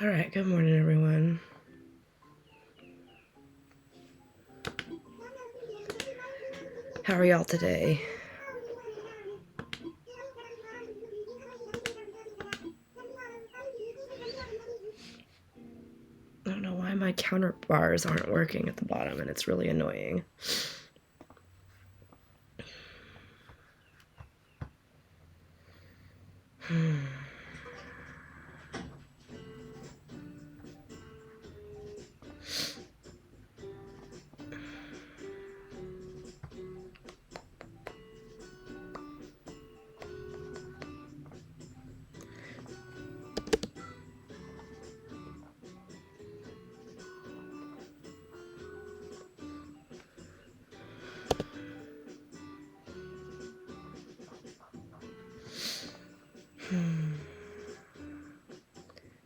All right, good morning, everyone. How are y'all today? I don't know why my counter bars aren't working at the bottom, and it's really annoying.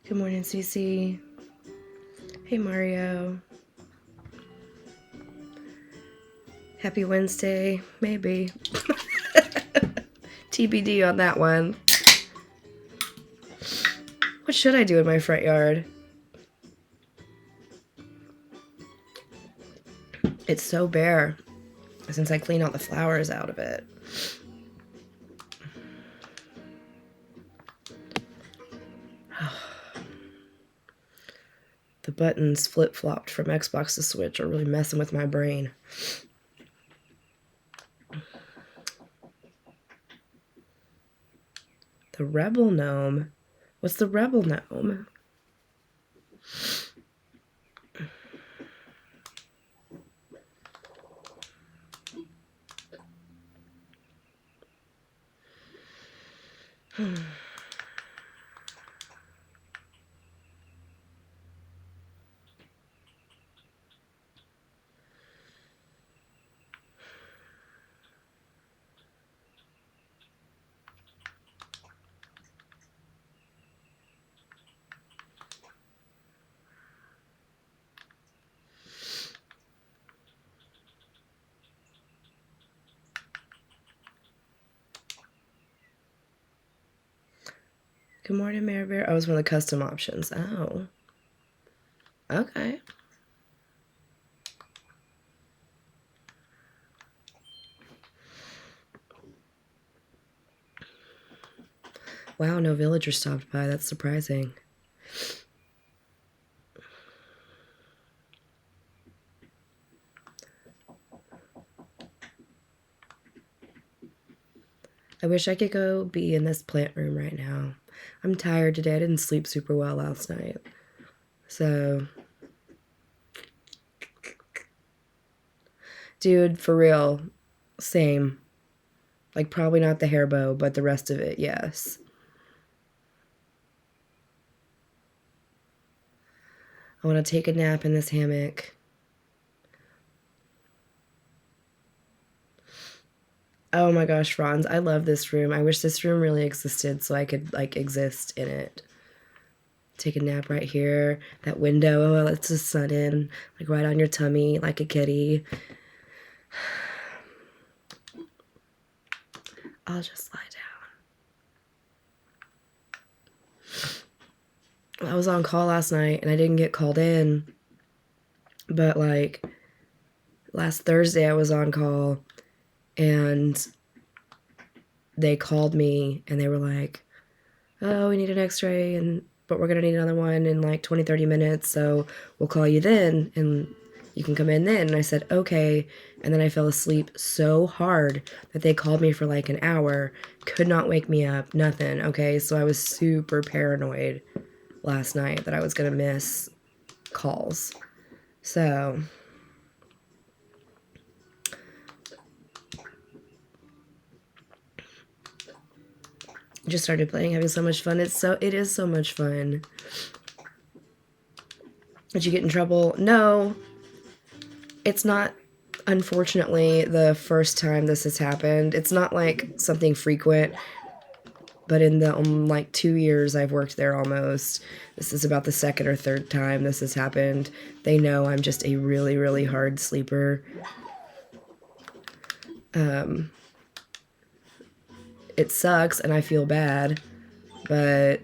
Good morning, Cece. Hey, Mario. Happy Wednesday, maybe. TBD on that one. What should I do in my front yard? It's so bare since I clean all the flowers out of it. The buttons flip-flopped from Xbox to Switch are really messing with my brain. The Rebel Gnome? What's the Rebel Gnome? Good morning, Mary Bear. Oh, it was one of the custom options. Oh. Okay. Wow, no villagers stopped by. That's surprising. I wish I could go be in this plant room right now. I'm tired today. I didn't sleep super well last night. So, dude, for real, same. Like, probably not the hair bow, but the rest of it, yes. I want to take a nap in this hammock. Oh my gosh, Franz, I love this room. I wish this room really existed so I could, like, exist in it. Take a nap right here. That window, oh, lets the sun in, like, right on your tummy, like a kitty. I'll just lie down. I was on call last night, and I didn't get called in. But, like, last Thursday I was on call, and they called me, and they were like, oh, we need an x-ray, but we're going to need another one in, like, 20, 30 minutes, so we'll call you then, and you can come in then. And I said, okay. And then I fell asleep so hard that they called me for, like, an hour, could not wake me up, nothing, okay? So I was super paranoid last night that I was going to miss calls. So just started playing, having so much fun. It is so much fun. Did you get in trouble? No. It's not, unfortunately, the first time this has happened. It's not like something frequent, but in the like 2 years I've worked there almost, this is about the second or third time this has happened. They know I'm just a really, really hard sleeper. It sucks and I feel bad, but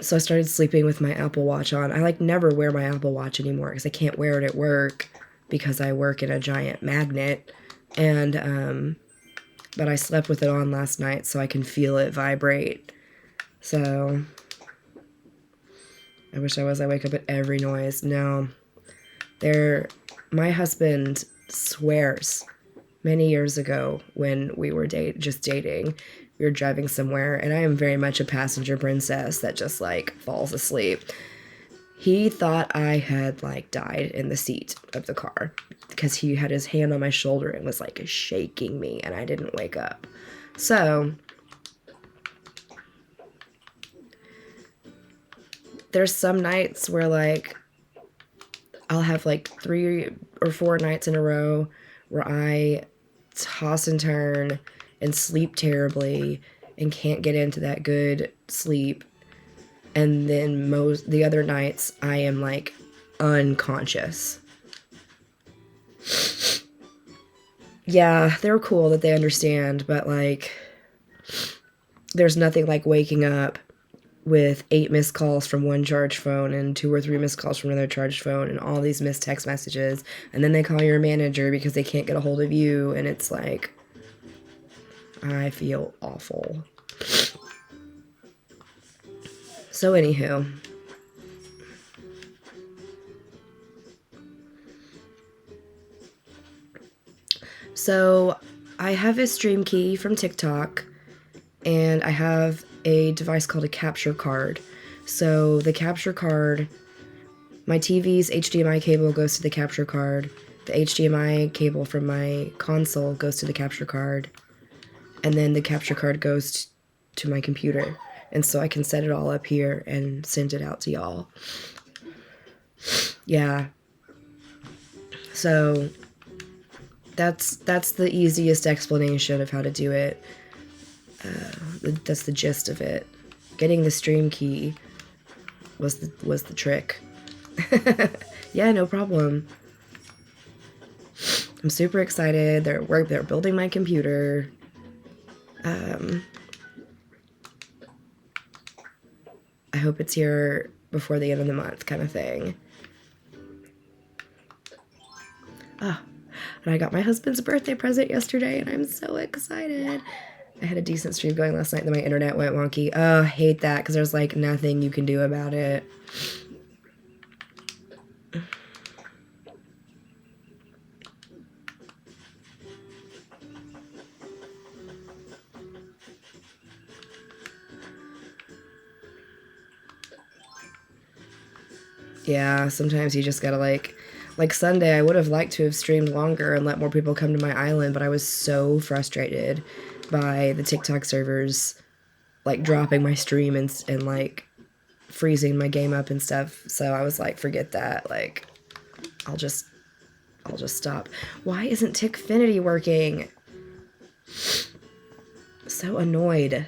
So I started sleeping with my Apple Watch on. I like never wear my Apple Watch anymore because I can't wear it at work because I work in a giant magnet. And but I slept with it on last night so I can feel it vibrate. So I wish I wake up at every noise. No. My husband swears many years ago when we were just dating, we were driving somewhere, and I am very much a passenger princess that just like falls asleep. He thought I had like died in the seat of the car because he had his hand on my shoulder and was like shaking me, and I didn't wake up. So there's some nights where like I'll have like 3 or 4 nights in a row where I toss and turn and sleep terribly and can't get into that good sleep. And then the other nights I am like unconscious. Yeah, they're cool that they understand, but like there's nothing like waking up with 8 missed calls from one charged phone and 2 or 3 missed calls from another charged phone and all these missed text messages, and then they call your manager because they can't get a hold of you, and it's like, I feel awful. So anywho, so I have a stream key from TikTok, and I have a device called a capture card. So the capture card, my TV's HDMI cable goes to the capture card. The HDMI cable from my console goes to the capture card. And then the capture card goes to my computer. And so I can set it all up here and send it out to y'all. Yeah. So that's the easiest explanation of how to do it. That's the gist of it. Getting the stream key was the trick. Yeah, no problem. I'm super excited. They're building my computer. I hope it's here before the end of the month, kind of thing. Ah, and I got my husband's birthday present yesterday, and I'm so excited. I had a decent stream going last night, then my internet went wonky. Oh, I hate that, because there's like nothing you can do about it. Yeah, sometimes you just gotta like Sunday, I would have liked to have streamed longer and let more people come to my island, but I was so frustrated by the TikTok servers like dropping my stream and like freezing my game up and stuff. So I was like, forget that. Like, I'll just stop. Why isn't Tickfinity working? So annoyed.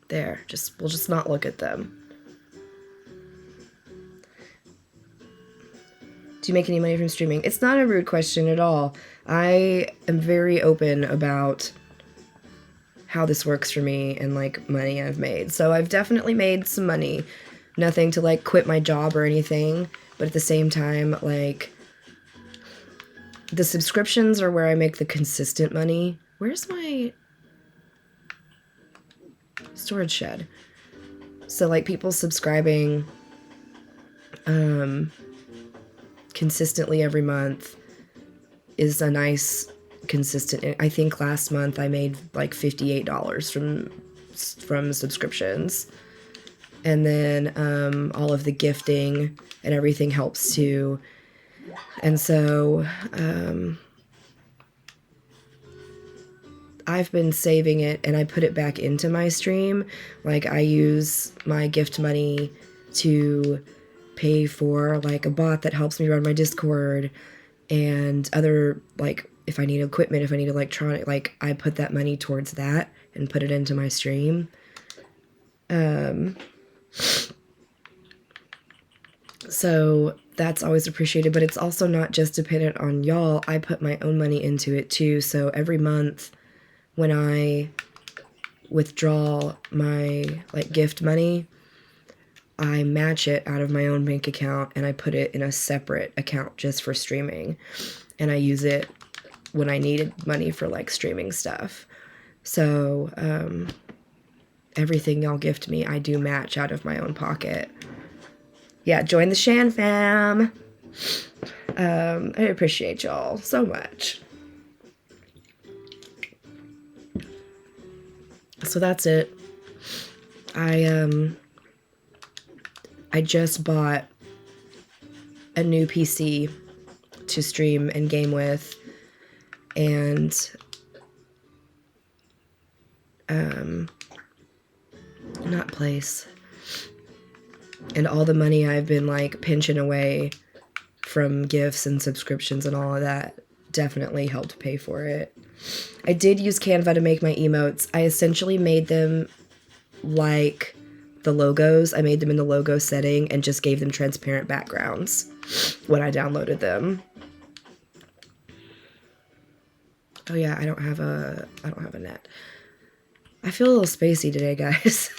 There, we'll just not look at them. Do you make any money from streaming? It's not a rude question at all. I am very open about how this works for me and like money I've made. So I've definitely made some money. Nothing to like quit my job or anything, but at the same time, like the subscriptions are where I make the consistent money. Where's my storage shed? So like people subscribing consistently every month is a nice consistent. I think last month I made like $58 from subscriptions, and then all of the gifting and everything helps too. And so I've been saving it, and I put it back into my stream. Like I use my gift money to pay for like a bot that helps me run my Discord and other, like if I need equipment, if I need electronic, like I put that money towards that and put it into my stream. So that's always appreciated, but it's also not just dependent on y'all. I put my own money into it too. So every month when I withdraw my like gift money, I match it out of my own bank account and I put it in a separate account just for streaming. And I use it when I needed money for like streaming stuff. So everything y'all gift me, I do match out of my own pocket. Yeah, join the Shan fam. I appreciate y'all so much. So that's it. I just bought a new PC to stream and game with, and not place. And all the money I've been like pinching away from gifts and subscriptions and all of that definitely helped pay for it. I did use Canva to make my emotes. I essentially made them like the logos. I made them in the logo setting and just gave them transparent backgrounds when I downloaded them. Oh yeah, I don't have a net. I feel a little spacey today, guys.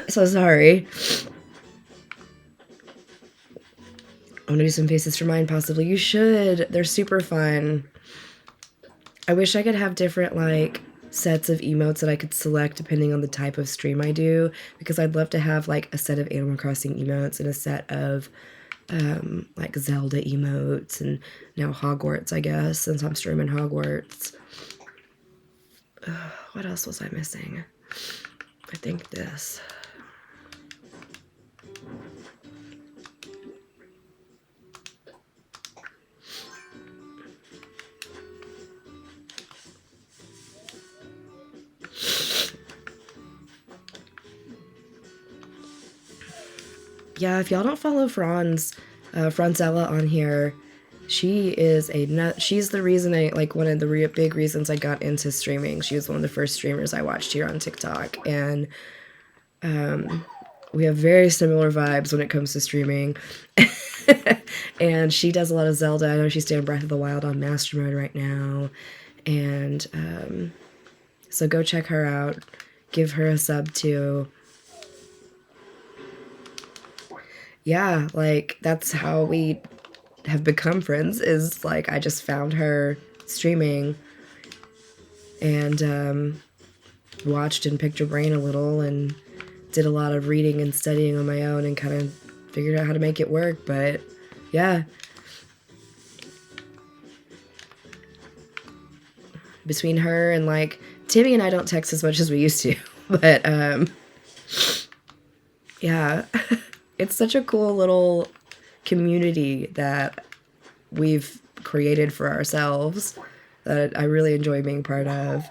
So sorry. I want to do some faces for mine, possibly. You should. They're super fun. I wish I could have different, like, sets of emotes that I could select depending on the type of stream I do, because I'd love to have, like, a set of Animal Crossing emotes and a set of, like, Zelda emotes and now Hogwarts, I guess, since I'm streaming Hogwarts. What else was I missing? I think this. Yeah, if y'all don't follow Franzella on here, she is she's the reason one of the big reasons I got into streaming. She was one of the first streamers I watched here on TikTok, and we have very similar vibes when it comes to streaming. And she does a lot of Zelda. I know she's doing Breath of the Wild on Master Mode right now, and so go check her out. Give her a sub too. Yeah, like, that's how we have become friends, is, like, I just found her streaming and watched and picked her brain a little and did a lot of reading and studying on my own and kind of figured out how to make it work, but yeah. Between her and, like, Timmy and I don't text as much as we used to, but, yeah. It's such a cool little community that we've created for ourselves that I really enjoy being part of.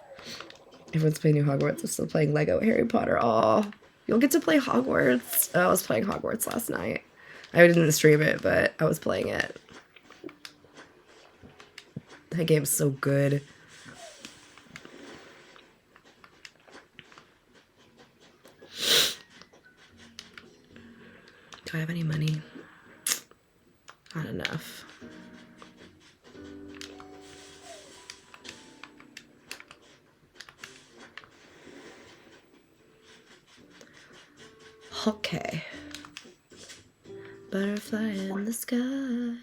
Everyone's playing New Hogwarts. I'm still playing Lego Harry Potter. Aw, you'll get to play Hogwarts. Oh, I was playing Hogwarts last night. I didn't stream it, but I was playing it. That game's so good. Do I have any money? Not enough. Okay. Butterfly in the sky.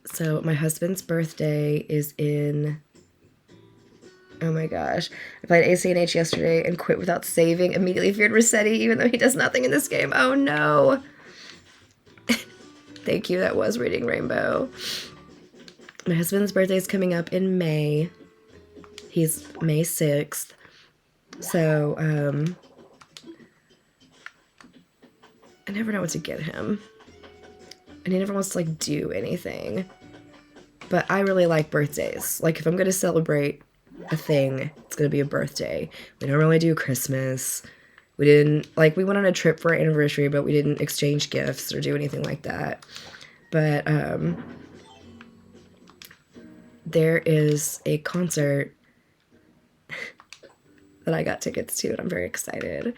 So my husband's birthday is in, oh my gosh. I played ACNH yesterday and quit without saving. Immediately feared Rossetti, even though he does nothing in this game. Oh no. Thank you, that was Reading Rainbow. My husband's birthday is coming up in May. He's May 6th. So, I never know what to get him. And he never wants to, like, do anything. But I really like birthdays. Like, if I'm going to celebrate a thing, it's going to be a birthday. We don't really do Christmas. We didn't, like, we went on a trip for our anniversary, but we didn't exchange gifts or do anything like that. But there is a concert that I got tickets to, and I'm very excited.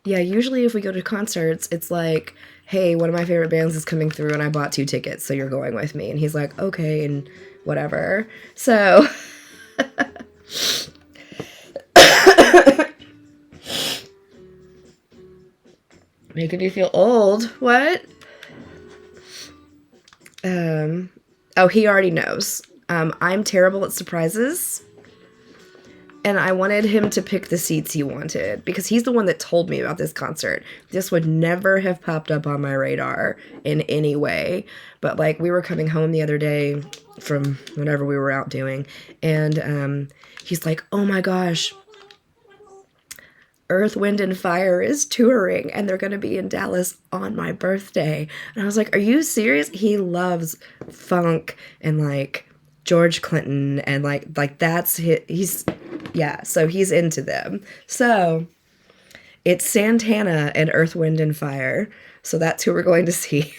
Yeah, usually if we go to concerts, it's like, hey, one of my favorite bands is coming through and I bought 2 tickets, so you're going with me. And he's like, okay, and whatever. So making me feel old. What? Oh, he already knows. I'm terrible at surprises. And I wanted him to pick the seats he wanted because he's the one that told me about this concert. This would never have popped up on my radar in any way. But like we were coming home the other day from whatever we were out doing, and he's like, "Oh my gosh, Earth, Wind, and Fire is touring and they're going to be in Dallas on my birthday." And I was like, "Are you serious?" He loves funk and like George Clinton and like that's he's yeah, so he's into them. So it's Santana and Earth, Wind, and Fire. So that's who we're going to see.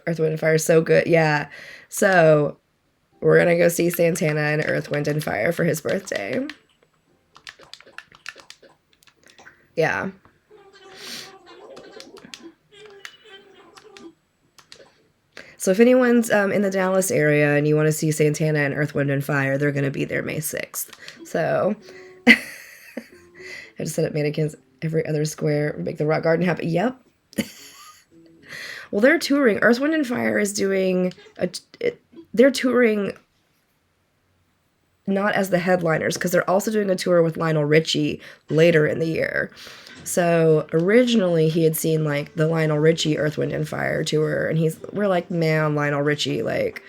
Earth, Wind, and Fire is so good. Yeah. So we're going to go see Santana and Earth, Wind, and Fire for his birthday. Yeah. So if anyone's in the Dallas area and you want to see Santana and Earth, Wind, and Fire, they're going to be there May 6th. So I just set up mannequins every other square, make the rock garden happen. Yep. Well, they're touring. Earth, Wind, and Fire is doing they're touring not as the headliners because they're also doing a tour with Lionel Richie later in the year. So originally he had seen like the Lionel Richie Earth, Wind, and Fire tour, and we're like, man, Lionel Richie, like.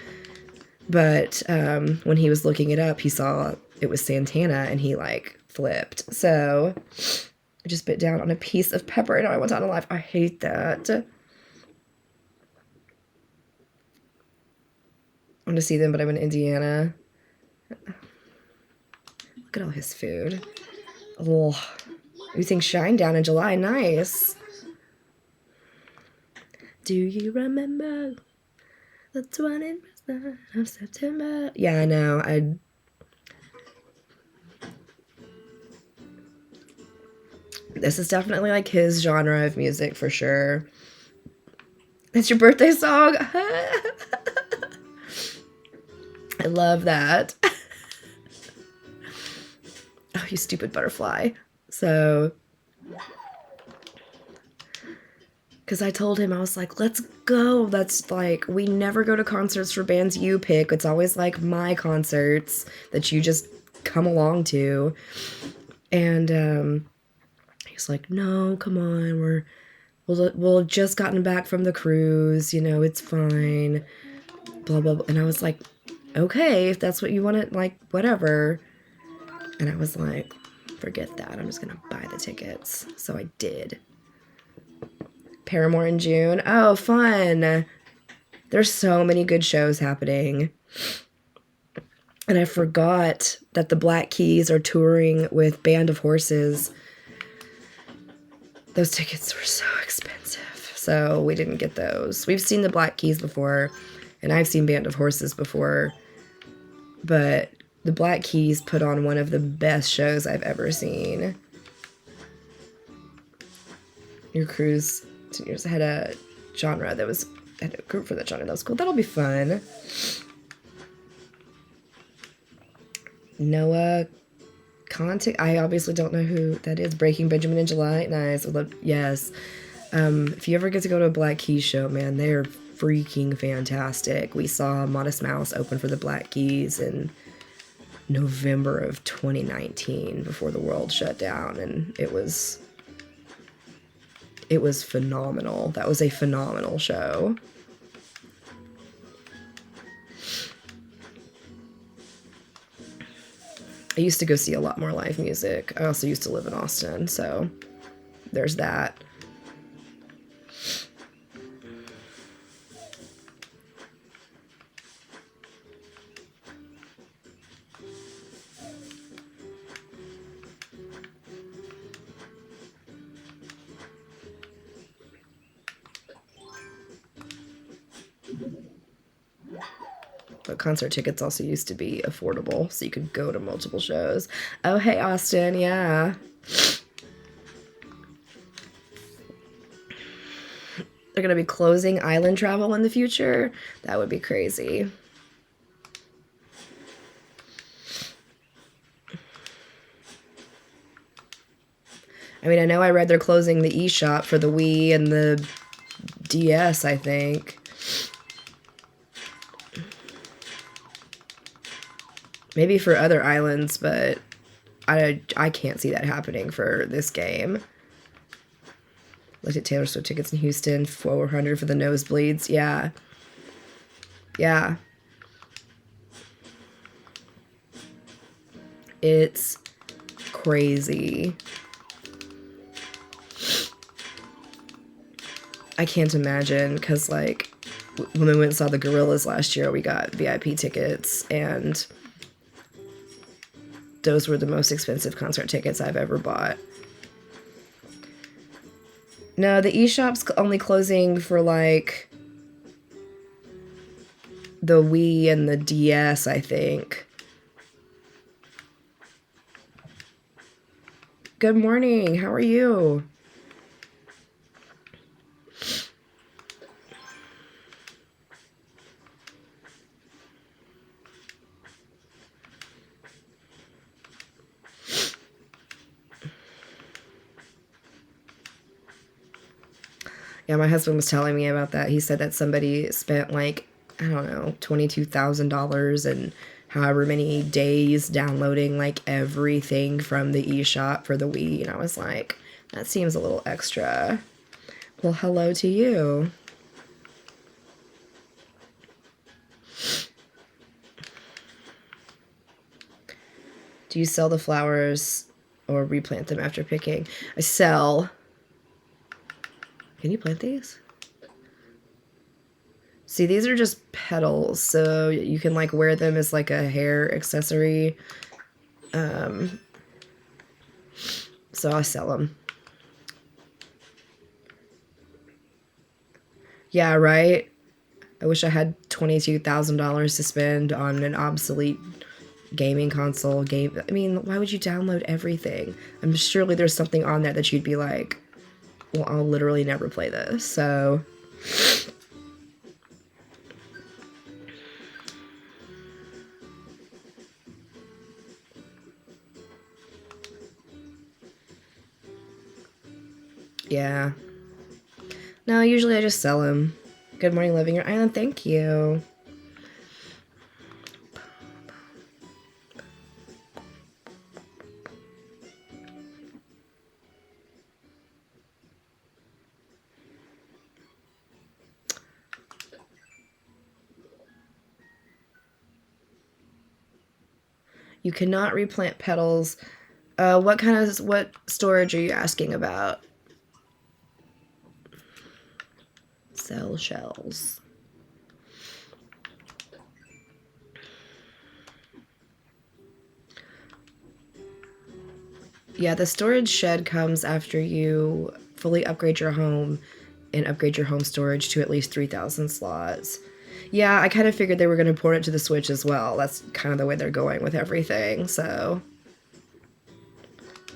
But when he was looking it up, he saw it was Santana, and he like flipped. So I just bit down on a piece of pepper, and I went on a live. I hate that. I want to see them, but I'm in Indiana. Look at all his food. Oh. We sing Shine Down in July. Nice. Do you remember the 20th of September? Yeah, I know. This is definitely like his genre of music for sure. It's your birthday song. I love that. Oh, you stupid butterfly. So, because I told him, I was like, let's go. That's like, we never go to concerts for bands you pick. It's always like my concerts that you just come along to. And he's like, no, come on. We'll have just gotten back from the cruise. You know, it's fine. Blah, blah, blah. And I was like, okay, if that's what you want, like, whatever. And I was like, forget that. I'm just going to buy the tickets. So I did. Paramore in June. Oh, fun. There's so many good shows happening. And I forgot that the Black Keys are touring with Band of Horses. Those tickets were so expensive. So we didn't get those. We've seen the Black Keys before, and I've seen Band of Horses before. But the Black Keys put on one of the best shows I've ever seen. Your cruise had a genre that was, had a group for that genre. That was cool. That'll be fun. Noah Conte. I obviously don't know who that is. Breaking Benjamin in July. Nice. Yes. If you ever get to go to a Black Keys show, man, they're freaking fantastic. We saw Modest Mouse open for the Black Keys in November of 2019 before the world shut down, and it was phenomenal. That was a phenomenal show. I used to go see a lot more live music. I also used to live in Austin, so there's that. But concert tickets also used to be affordable, so you could go to multiple shows. Oh, hey, Austin, yeah. They're going to be closing island travel in the future? That would be crazy. I mean, I know I read they're closing the eShop for the Wii and the DS, I think. Maybe for other islands, but I can't see that happening for this game. Looked at Taylor Swift tickets in Houston, $400 for the nosebleeds. Yeah. Yeah. It's crazy. I can't imagine, because, like, when we went and saw the Gorillas last year, we got VIP tickets, and those were the most expensive concert tickets I've ever bought. No, the eShop's only closing for, like, the Wii and the DS, I think. Good morning. How are you? Yeah, my husband was telling me about that. He said that somebody spent, like, I don't know, $22,000 and however many days downloading, like, everything from the eShop for the Wii. And I was like, that seems a little extra. Well, hello to you. Do you sell the flowers or replant them after picking? I sell. Can you plant these? See, these are just petals, so you can, like, wear them as, like, a hair accessory. So I sell them. Yeah, right? I wish I had $22,000 to spend on an obsolete gaming console game. I mean, why would you download everything? I'm surely there's something on there that you'd be like, well, I'll literally never play this. So yeah. No, usually I just sell them. Good morning, living your island. Thank you. You cannot replant petals. What storage are you asking about? Sell shells. Yeah, the storage shed comes after you fully upgrade your home and upgrade your home storage to at least 3,000 slots. Yeah, I kind of figured they were going to port it to the Switch as well. That's kind of the way they're going with everything, so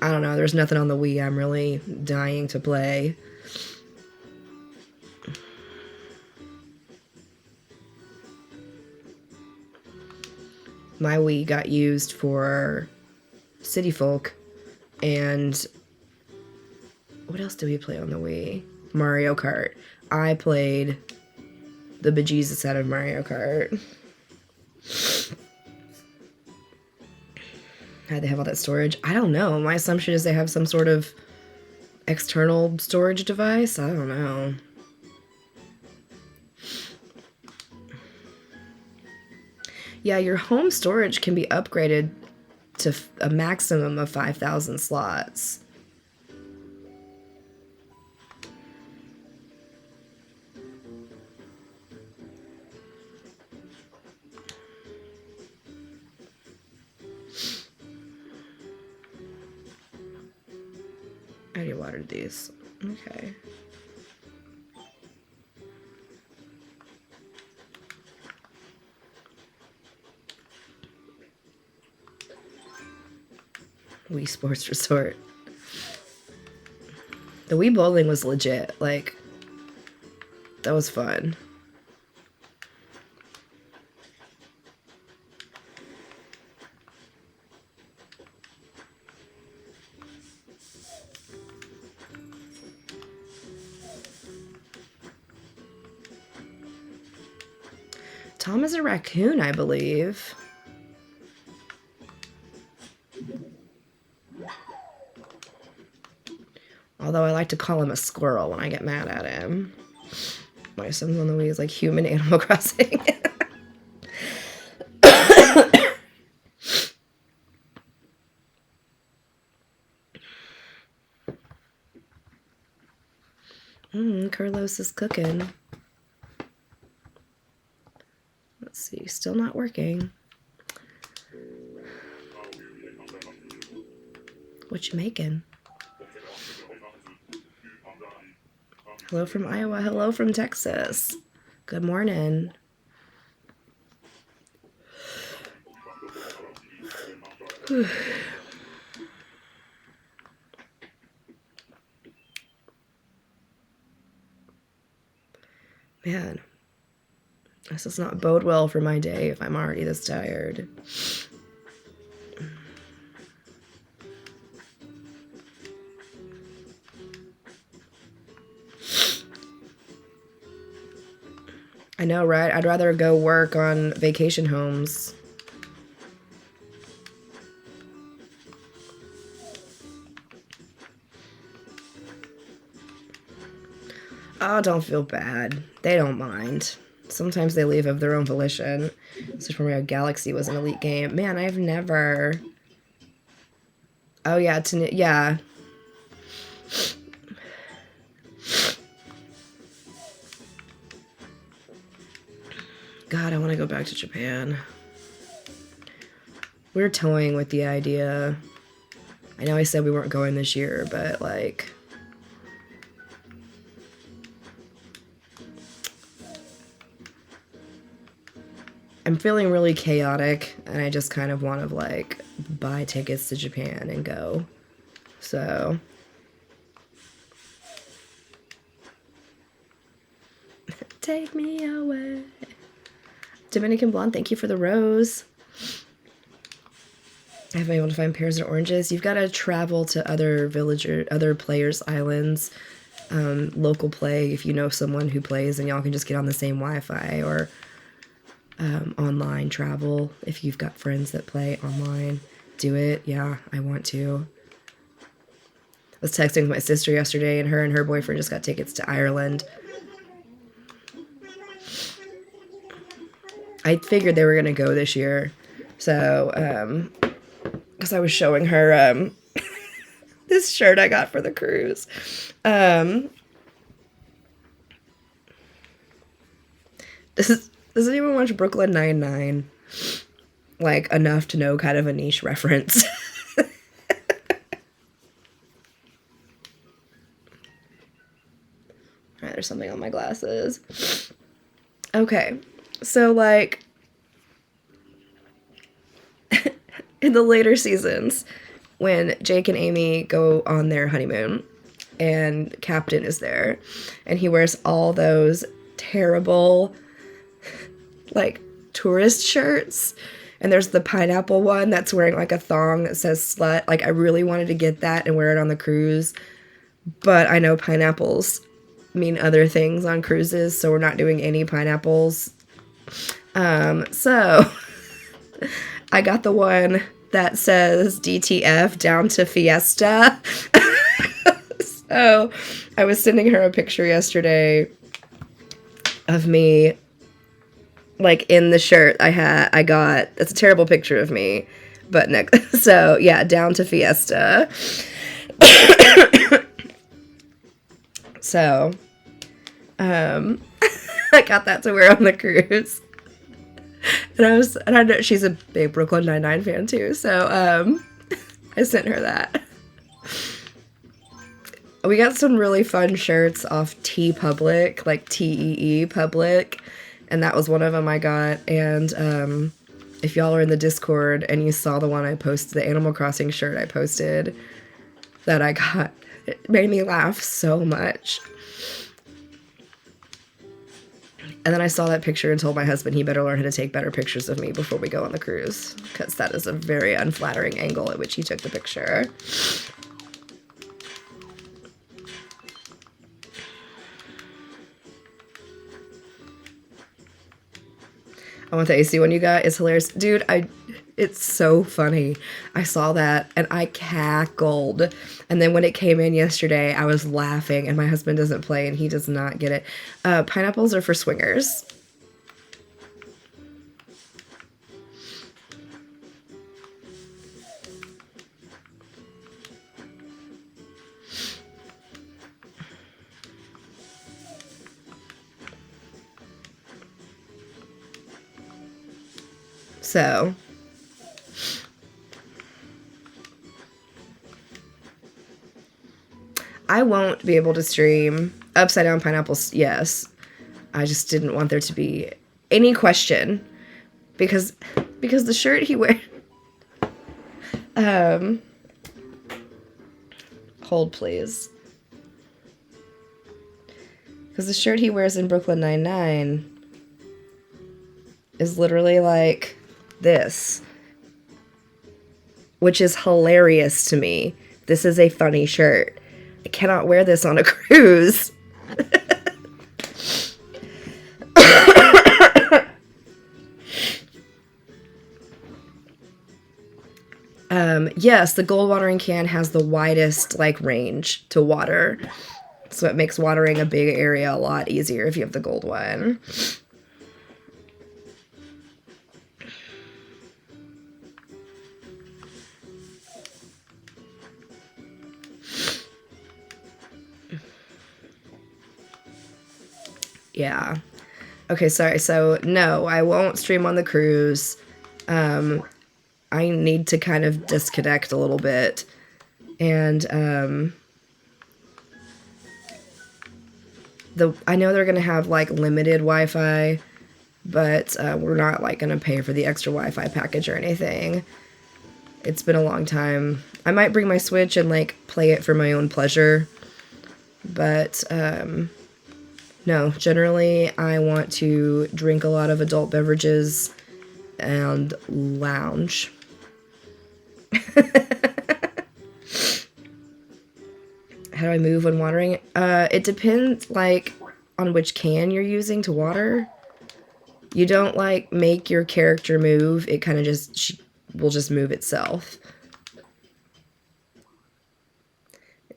I don't know. There's nothing on the Wii I'm really dying to play. My Wii got used for City Folk, and what else did we play on the Wii? Mario Kart. I played the bejesus out of Mario Kart. How'd they have all that storage? I don't know. My assumption is they have some sort of external storage device. I don't know. Yeah, your home storage can be upgraded to a maximum of 5,000 slots. I already watered these. Okay. Wii Sports Resort. The Wii bowling was legit. Like, that was fun. Tom is a raccoon, I believe. Although I like to call him a squirrel when I get mad at him. My son's on the Wii is like human Animal Crossing. Carlos is cooking. Let's see, still not working. What you making? Hello from Iowa. Hello from Texas. Good morning. Man, this does not bode well for my day if I'm already this tired. I know, right? I'd rather go work on vacation homes. Oh, don't feel bad. They don't mind. Sometimes they leave of their own volition. Super Mario Galaxy was an elite game. Man, I've never... Oh, yeah. Yeah. God, I want to go back to Japan. We're toying with the idea. I know I said we weren't going this year, but, like... I'm feeling really chaotic, and I just kind of want to, like, buy tickets to Japan and go. So... Take me away. Dominican Blonde, thank you for the rose. I haven't been able to find pears and oranges. You've got to travel to other players' islands, local play, if you know someone who plays, and y'all can just get on the same Wi-Fi, or online travel if you've got friends that play online. Do it. Yeah, I want to. I was texting with my sister yesterday, and her boyfriend just got tickets to Ireland. I figured they were going to go this year. So, because I was showing her this shirt I got for the cruise. Does anyone watch Brooklyn Nine-Nine? Like, enough to know kind of a niche reference. Alright, there's something on my glasses. Okay, so, like, in the later seasons, when Jake and Amy go on their honeymoon, and Captain is there, and he wears all those terrible, like, tourist shirts, and there's the pineapple one that's wearing, like, a thong that says slut. Like, I really wanted to get that and wear it on the cruise, but I know pineapples mean other things on cruises, so we're not doing any pineapples. So I got the one that says DTF down to Fiesta. So I was sending her a picture yesterday of me, like, in the shirt I got. It's a terrible picture of me, but next. So yeah, down to Fiesta. So, I got that to wear on the cruise. And I know she's a big Brooklyn Nine-Nine fan too, so, I sent her that. We got some really fun shirts off TeePublic, like TEE Public, and that was one of them I got, and, if y'all are in the Discord and you saw the one I posted, the Animal Crossing shirt I posted that I got, it made me laugh so much. And then I saw that picture and told my husband he better learn how to take better pictures of me before we go on the cruise, because that is a very unflattering angle at which he took the picture. I want the AC one you got. It's hilarious. Dude, it's so funny. I saw that and I cackled. And then when it came in yesterday, I was laughing, and my husband doesn't play and he does not get it. Pineapples are for swingers. So, I won't be able to stream Upside Down Pineapples, yes. I just didn't want there to be any question, because the shirt he wears... Hold, please. Because the shirt he wears in Brooklyn Nine-Nine is literally like this, which is hilarious to me. This is a funny shirt. I cannot wear this on a cruise. Yes, the gold watering can has the widest like range to water, so it makes watering a big area a lot easier if you have the gold one. Yeah. Okay, sorry. So, no, I won't stream on the cruise. I need to kind of disconnect a little bit. And, I know they're going to have, like, limited Wi-Fi, but we're not, like, going to pay for the extra Wi-Fi package or anything. It's been a long time. I might bring my Switch and, like, play it for my own pleasure. But, no, generally I want to drink a lot of adult beverages and lounge. How do I move when watering? It depends, like, on which can you're using to water. You don't, like, make your character move. It kind of just will just move itself.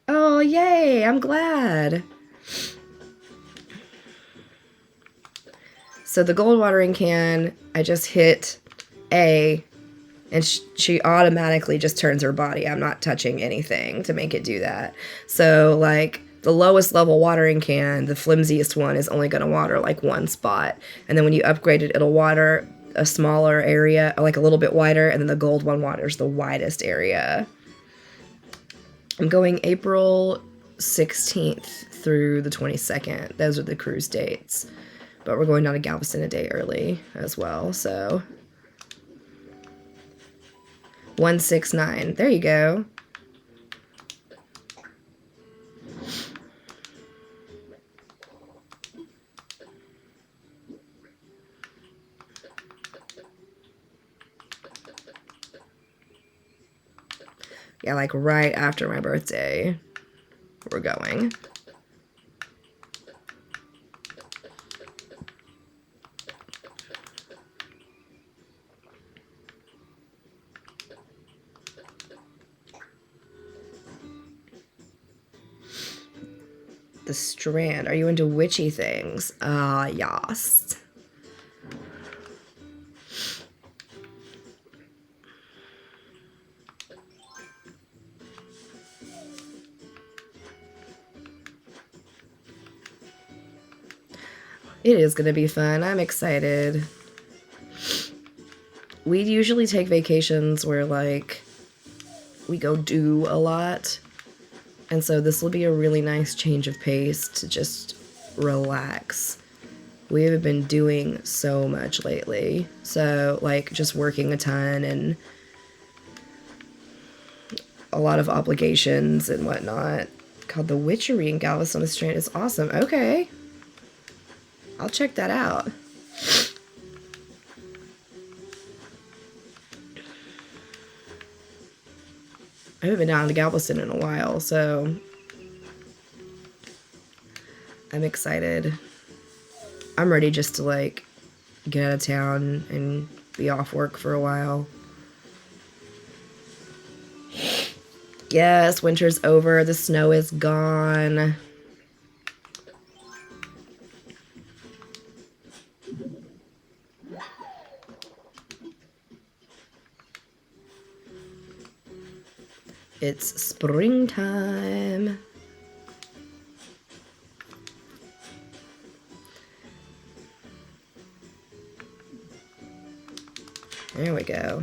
Oh, yay! I'm glad. So the gold watering can, I just hit A, and she automatically just turns her body. I'm not touching anything to make it do that. So, like, the lowest level watering can, the flimsiest one, is only going to water, like, one spot. And then when you upgrade it, it'll water a smaller area, like a little bit wider, and then the gold one waters the widest area. I'm going April 16th through the 22nd. Those are the cruise dates. But we're going down to Galveston a day early as well, so... 169. There you go. Yeah, like right after my birthday, we're going. The Strand. Are you into witchy things? Yes. It is going to be fun. I'm excited. We usually take vacations where, like, we go do a lot. And so this will be a really nice change of pace to just relax we have been doing so much lately. So, like, just working a ton and a lot of obligations and whatnot. Called The Witchery in Galveston on the Strand. It's awesome. Okay. I'll check that out. I haven't been down to Galveston in a while, so I'm excited. I'm ready just to, like, get out of town and be off work for a while. Yes, winter's over. The snow is gone. It's springtime. There we go.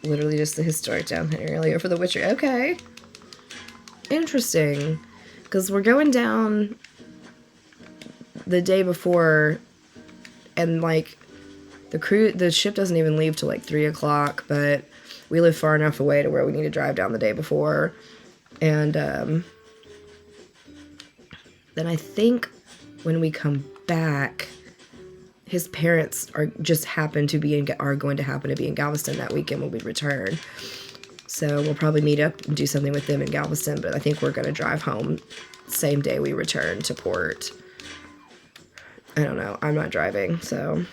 Literally just the historic downtown area for The Witcher. Okay. Interesting. Because we're going down the day before, and, like, the ship doesn't even leave till, like, 3 o'clock, but we live far enough away to where we need to drive down the day before. And, then I think when we come back, his parents are going to happen to be in Galveston that weekend when we return. So we'll probably meet up and do something with them in Galveston, but I think we're going to drive home same day we return to port. I don't know. I'm not driving, so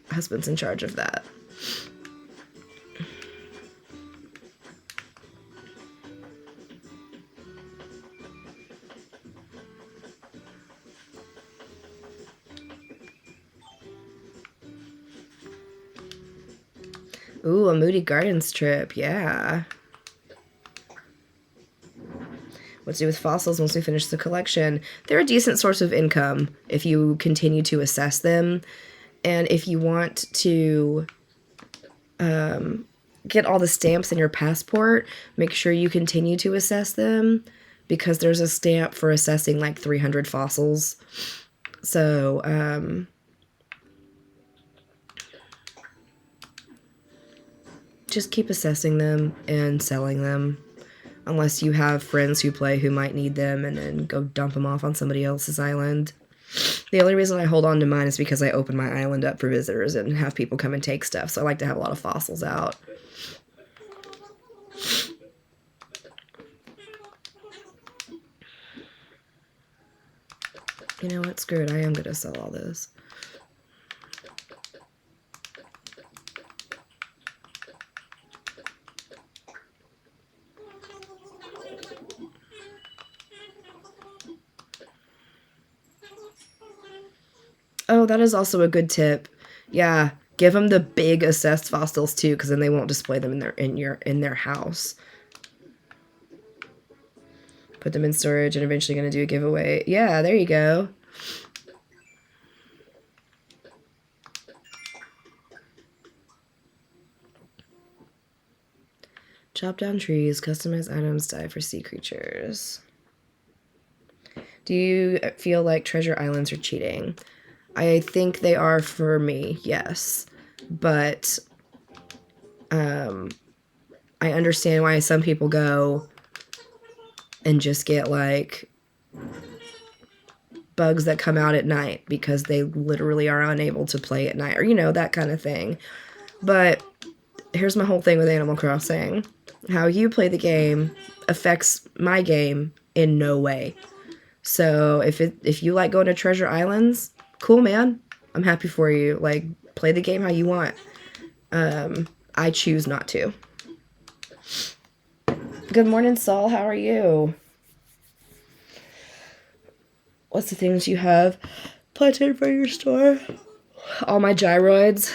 husband's in charge of that. Ooh, a Moody Gardens trip. Yeah. What to do with fossils once we finish the collection? They're a decent source of income if you continue to assess them. And if you want to get all the stamps in your passport, make sure you continue to assess them, because there's a stamp for assessing like 300 fossils. So, just keep assessing them and selling them, unless you have friends who play who might need them, and then go dump them off on somebody else's island. The only reason I hold on to mine is because I open my island up for visitors and have people come and take stuff, so I like to have a lot of fossils out. You know what? Screw it. I am going to sell all this. Oh, that is also a good tip. Yeah, give them the big assessed fossils too, because then they won't display them in their house. Put them in storage and eventually going to do a giveaway. Yeah, there you go. Chop down trees, customize items, die for sea creatures. Do you feel like treasure islands are cheating? I think they are for me, yes. But I understand why some people go and just get, like, bugs that come out at night because they literally are unable to play at night, or, you know, that kind of thing. But here's my whole thing with Animal Crossing. How you play the game affects my game in no way. So if you like going to treasure islands, cool, man. I'm happy for you. Like, play the game how you want. I choose not to. Good morning, Saul. How are you? What's the things you have planted for your store? All my gyroids.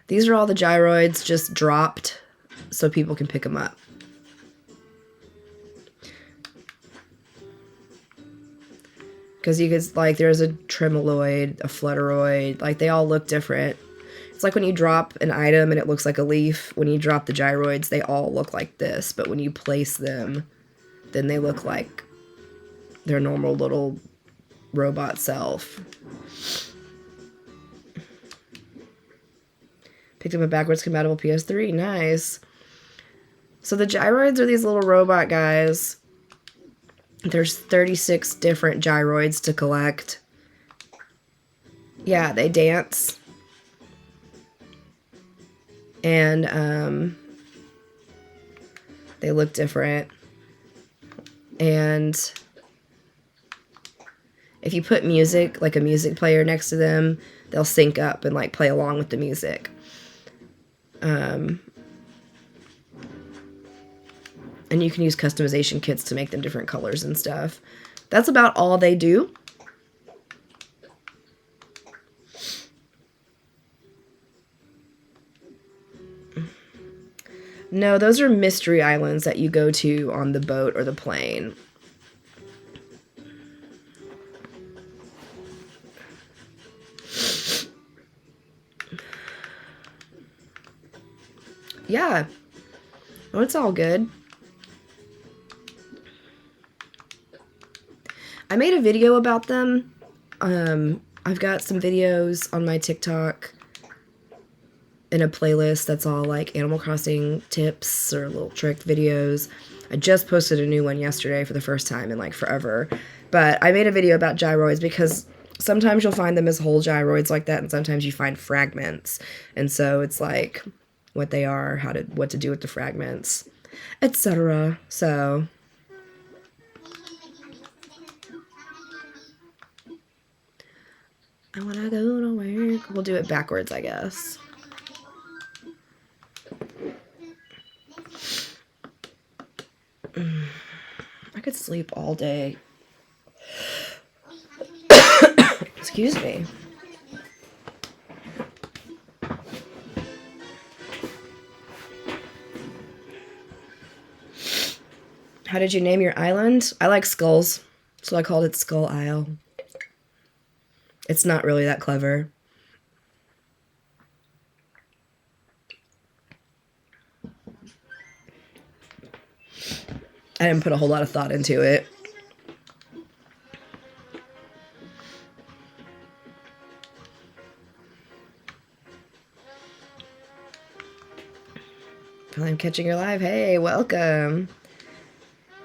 These are all the gyroids just dropped so people can pick them up. Because you could, like, there's a tremoloid, a flutteroid, like, they all look different. It's like when you drop an item and it looks like a leaf. When you drop the gyroids, they all look like this, but when you place them, then they look like their normal little robot self. Picked up a backwards compatible PS3. Nice. So the gyroids are these little robot guys. There's 36 different gyroids to collect. Yeah, they dance. And they look different. And if you put music, like a music player next to them, they'll sync up and like play along with the music. And you can use customization kits to make them different colors and stuff. That's about all they do. No, those are mystery islands that you go to on the boat or the plane. Yeah. Oh, it's all good. I made a video about them. I've got some videos on my TikTok in a playlist that's all like Animal Crossing tips or little trick videos. I just posted a new one yesterday for the first time in like forever. But I made a video about gyroids because sometimes you'll find them as whole gyroids like that, and sometimes you find fragments. And so it's like what they are, what to do with the fragments, etc. So I wanna go to work. We'll do it backwards, I guess. I could sleep all day. Excuse me. How did you name your island? I like skulls, so I called it Skull Isle. It's not really that clever. I didn't put a whole lot of thought into it. I'm catching your live. Hey, welcome.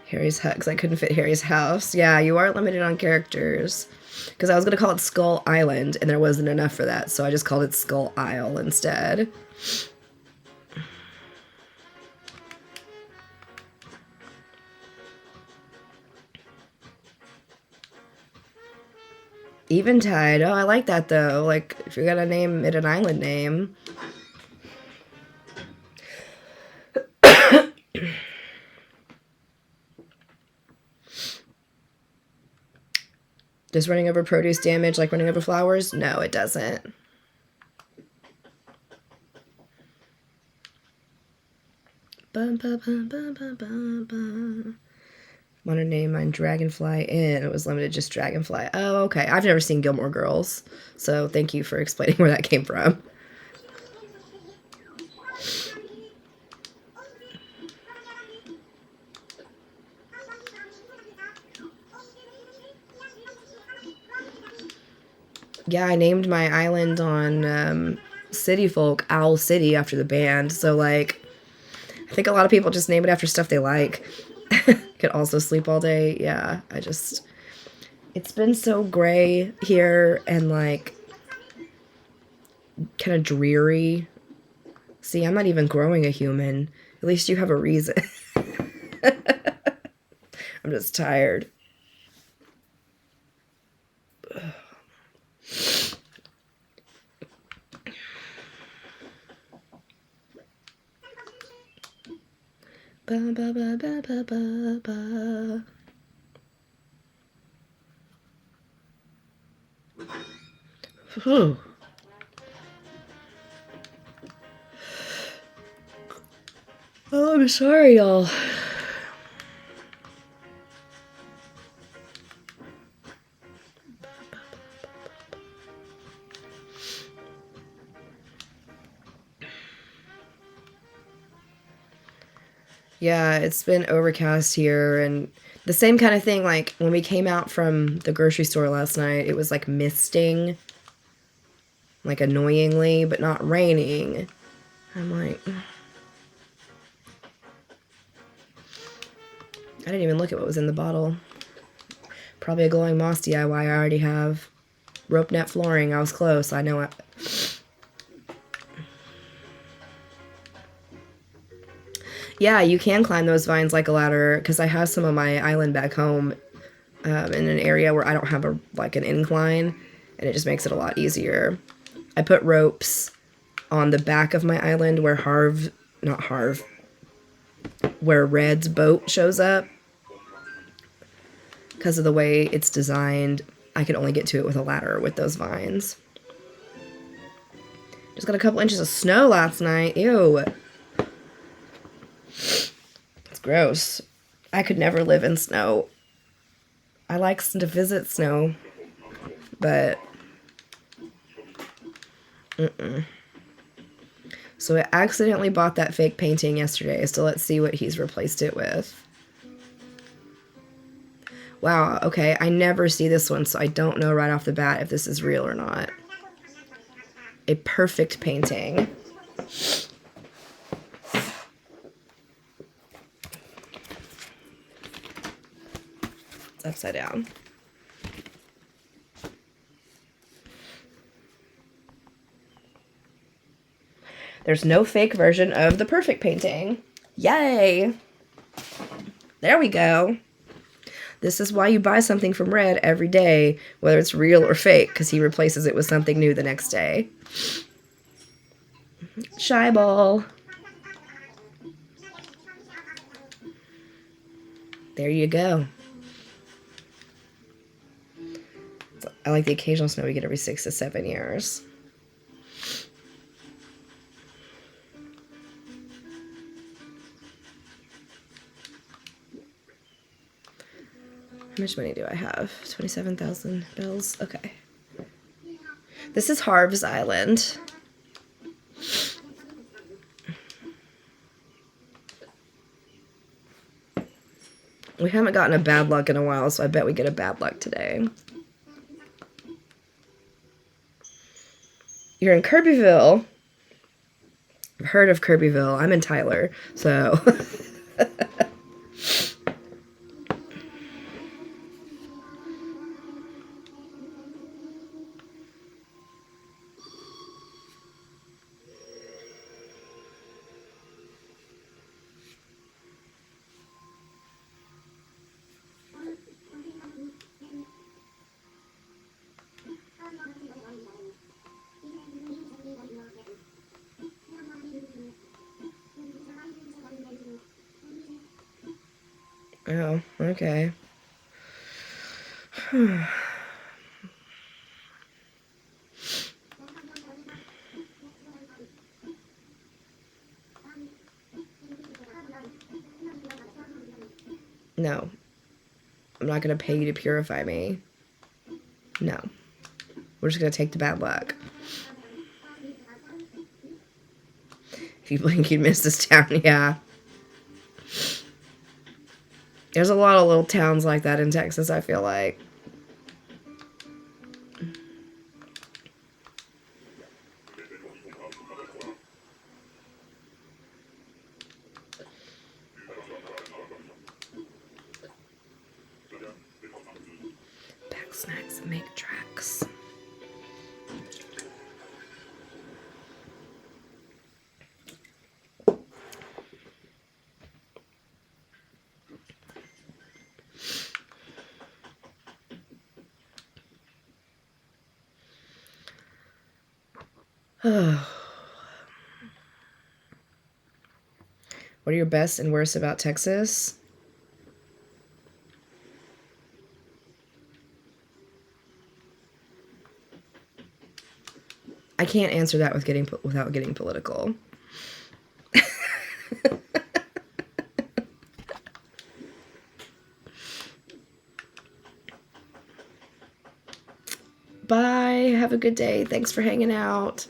Harry's Hugs. I couldn't fit Harry's house. Yeah, you are limited on characters. Because I was going to call it Skull Island, and there wasn't enough for that, so I just called it Skull Isle instead. Eventide. Oh, I like that, though. Like, if you're going to name it an island name. Does running over produce damage like running over flowers? No, it doesn't. Bum, bum, bum, bum, bum, bum, bum. Want to name mine Dragonfly Inn. It was limited just Dragonfly. Oh, okay. I've never seen Gilmore Girls, so thank you for explaining where that came from. Yeah, I named my island on City Folk Owl City after the band. So, like, I think a lot of people just name it after stuff they like. Could also sleep all day. Yeah, it's been so gray here and, like, kind of dreary. See, I'm not even growing a human. At least you have a reason. I'm just tired. Ba, ba, ba, ba, ba, ba, ba. Whew. Oh, I'm sorry, y'all. Yeah, it's been overcast here, and the same kind of thing, like when we came out from the grocery store last night, it was like misting, like annoyingly, but not raining. I'm like, I didn't even look at what was in the bottle. Probably a glowing moss DIY. I already have rope net flooring. I was close. I know it. Yeah, you can climb those vines like a ladder, because I have some of my island back home in an area where I don't have an incline, and it just makes it a lot easier. I put ropes on the back of my island where where Red's boat shows up. Because of the way it's designed, I could only get to it with a ladder with those vines. Just got a couple inches of snow last night. Ew. It's gross. I could never live in snow. I like to visit snow, but So I accidentally bought that fake painting yesterday, so let's see what he's replaced it with. Wow, okay, I never see this one, so I don't know right off the bat if this is real or not. A perfect painting. It's upside down. There's no fake version of the perfect painting. Yay! There we go. This is why you buy something from Red every day, whether it's real or fake, because he replaces it with something new the next day. Shy ball. There you go. I like the occasional snow we get every 6 to 7 years. How much money do I have? 27,000 bells? Okay. This is Harv's Island. We haven't gotten a bad luck in a while, so I bet we get a bad luck today. You're in Kirbyville. I've heard of Kirbyville. I'm in Tyler, so... Oh, okay. No. I'm not going to pay you to purify me. No. We're just going to take the bad luck. If you blink, you'd miss this town, yeah. There's a lot of little towns like that in Texas, I feel like. Pack snacks and make tracks. What are your best and worst about Texas? I can't answer that without getting political. Bye. Have a good day. Thanks for hanging out.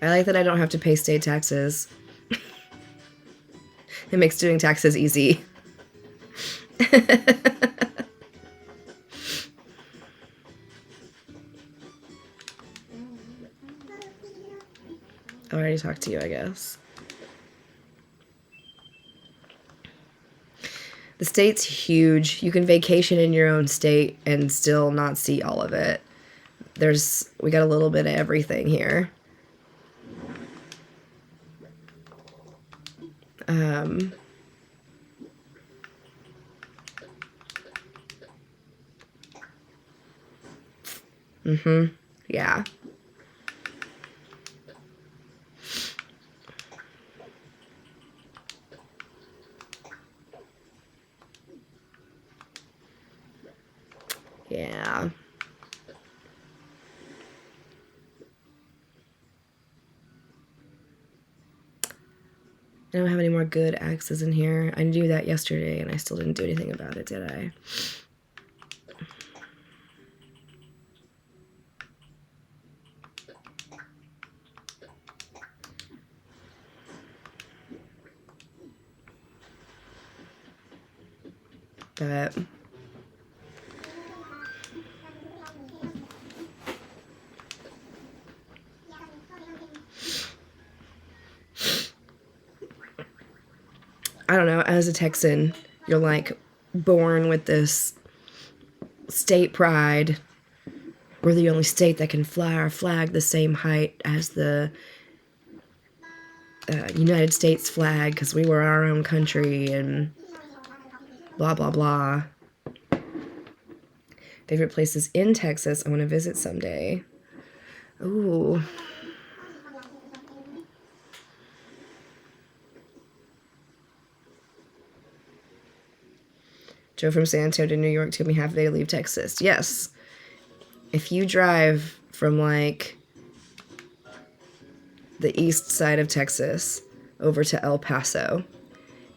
I like that I don't have to pay state taxes. It makes doing taxes easy. I already talked to you, I guess. The state's huge. You can vacation in your own state and still not see all of it. We got a little bit of everything here. Yeah. Yeah. I don't have any more good axes in here. I knew that yesterday and I still didn't do anything about it, did I? But I don't know, as a Texan, you're like born with this state pride. We're the only state that can fly our flag the same height as the United States flag because we were our own country and blah, blah, blah. Favorite places in Texas I want to visit someday. Ooh. Joe from San Antonio to New York took me half a day to leave Texas. Yes. If you drive from like the east side of Texas over to El Paso,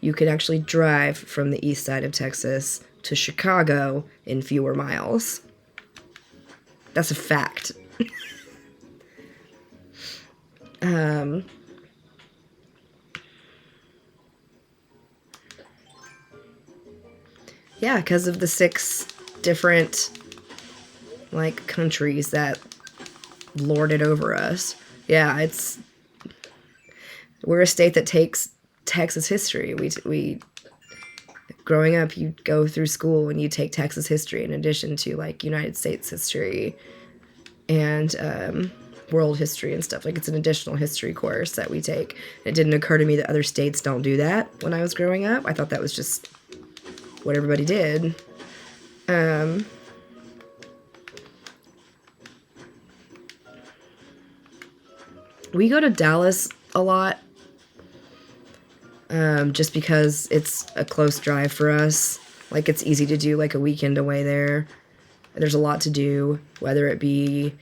you can actually drive from the east side of Texas to Chicago in fewer miles. That's a fact. Yeah, because of the 6 different like countries that lord it over us. Yeah, we're a state that takes Texas history. We growing up, you go through school and you take Texas history in addition to like United States history and world history and stuff. Like it's an additional history course that we take. It didn't occur to me that other states don't do that when I was growing up. I thought that was just what everybody did. We go to Dallas a lot, just because it's a close drive for us. Like it's easy to do like a weekend away there. There's a lot to do, whether it be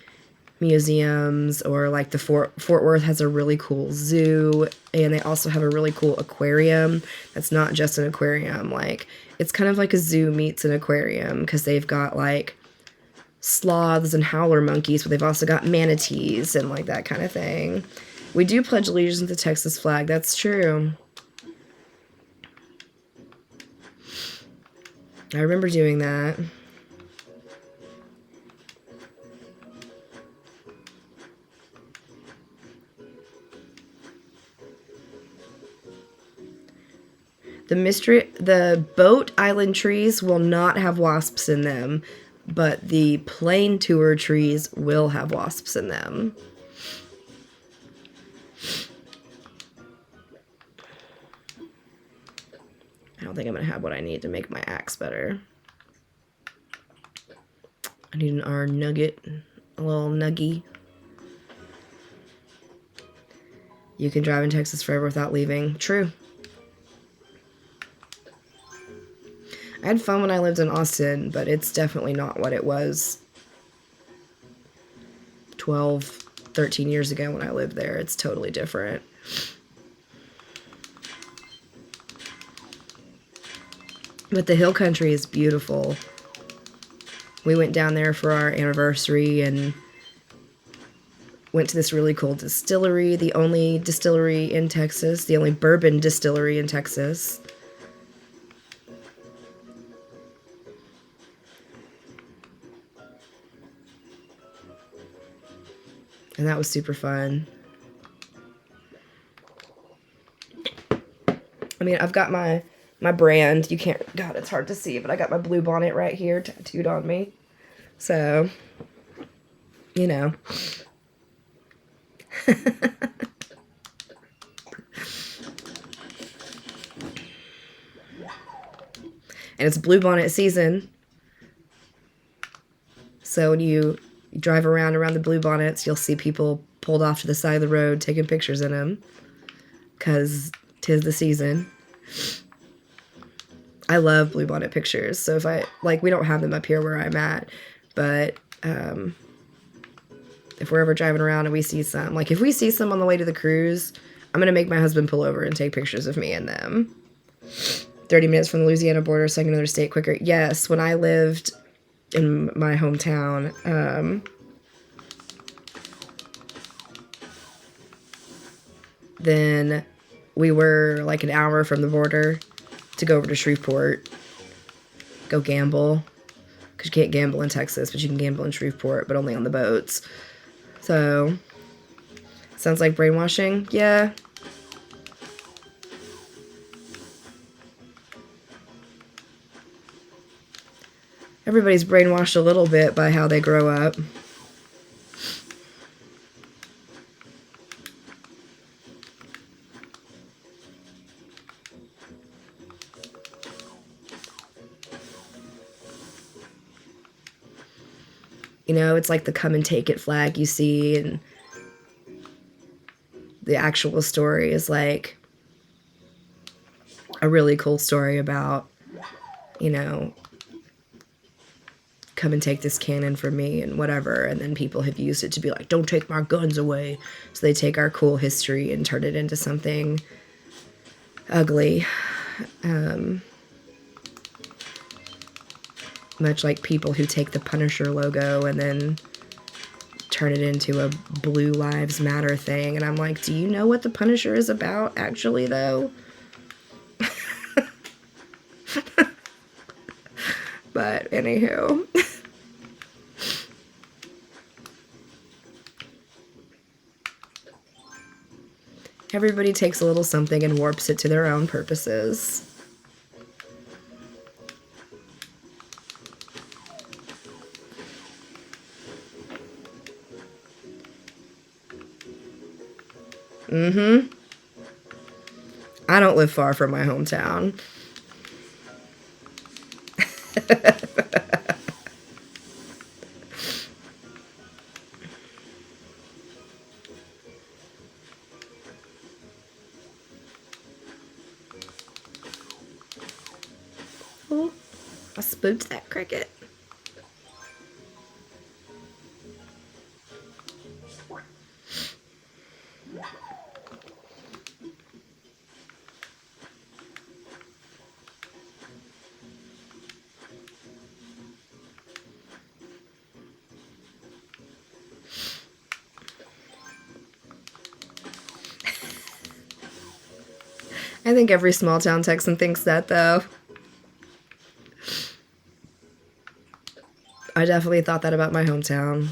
museums or like the Fort Worth has a really cool zoo, and they also have a really cool aquarium that's not just an aquarium. Like it's kind of like a zoo meets an aquarium because they've got like sloths and howler monkeys, but they've also got manatees and like that kind of thing. We do pledge allegiance to the Texas flag. That's true. I remember doing that. The boat island trees will not have wasps in them, but the plane tour trees will have wasps in them. I don't think I'm going to have what I need to make my axe better. I need an iron nugget, a little nuggy. You can drive in Texas forever without leaving. True. I had fun when I lived in Austin, but it's definitely not what it was 12, 13 years ago when I lived there. It's totally different. But the hill country is beautiful. We went down there for our anniversary and went to this really cool distillery, the only distillery in Texas, the only bourbon distillery in Texas. And that was super fun. I mean, I've got my brand. You can't, God, it's hard to see, but I got my blue bonnet right here tattooed on me. So, you know. And it's blue bonnet season. So when you drive around the blue bonnets, you'll see people pulled off to the side of the road taking pictures in them. Because 'tis the season. I love blue bonnet pictures. So if we don't have them up here where I'm at, but if we're ever driving around and we see some, like if we see some on the way to the cruise, I'm going to make my husband pull over and take pictures of me in them. 30 minutes from the Louisiana border, so I can another state quicker. Yes, when I lived in my hometown, then we were like an hour from the border to go over to Shreveport, go gamble. Because you can't gamble in Texas, but you can gamble in Shreveport, but only on the boats. So, sounds like brainwashing? Yeah. Everybody's brainwashed a little bit by how they grow up. You know, it's like the come and take it flag you see, and the actual story is like a really cool story about, you know, come and take this cannon from me and whatever. And then people have used it to be like, don't take my guns away. So they take our cool history and turn it into something ugly. Much like people who take the Punisher logo and then turn it into a Blue Lives Matter thing. And I'm like, do you know what the Punisher is about, actually, though? But, anywho. Everybody takes a little something and warps it to their own purposes. Mm-hmm. I don't live far from my hometown. Oh, I spooked that cricket. I think every small town Texan thinks that, though. I definitely thought that about my hometown.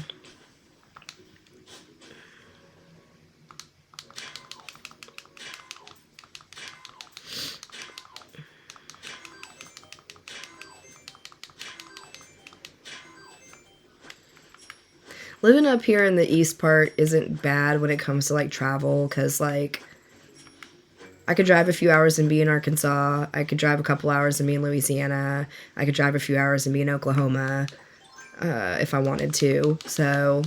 Living up here in the east part isn't bad when it comes to, like, travel, because, like, I could drive a few hours and be in Arkansas. I could drive a couple hours and be in Louisiana. I could drive a few hours and be in Oklahoma if I wanted to. So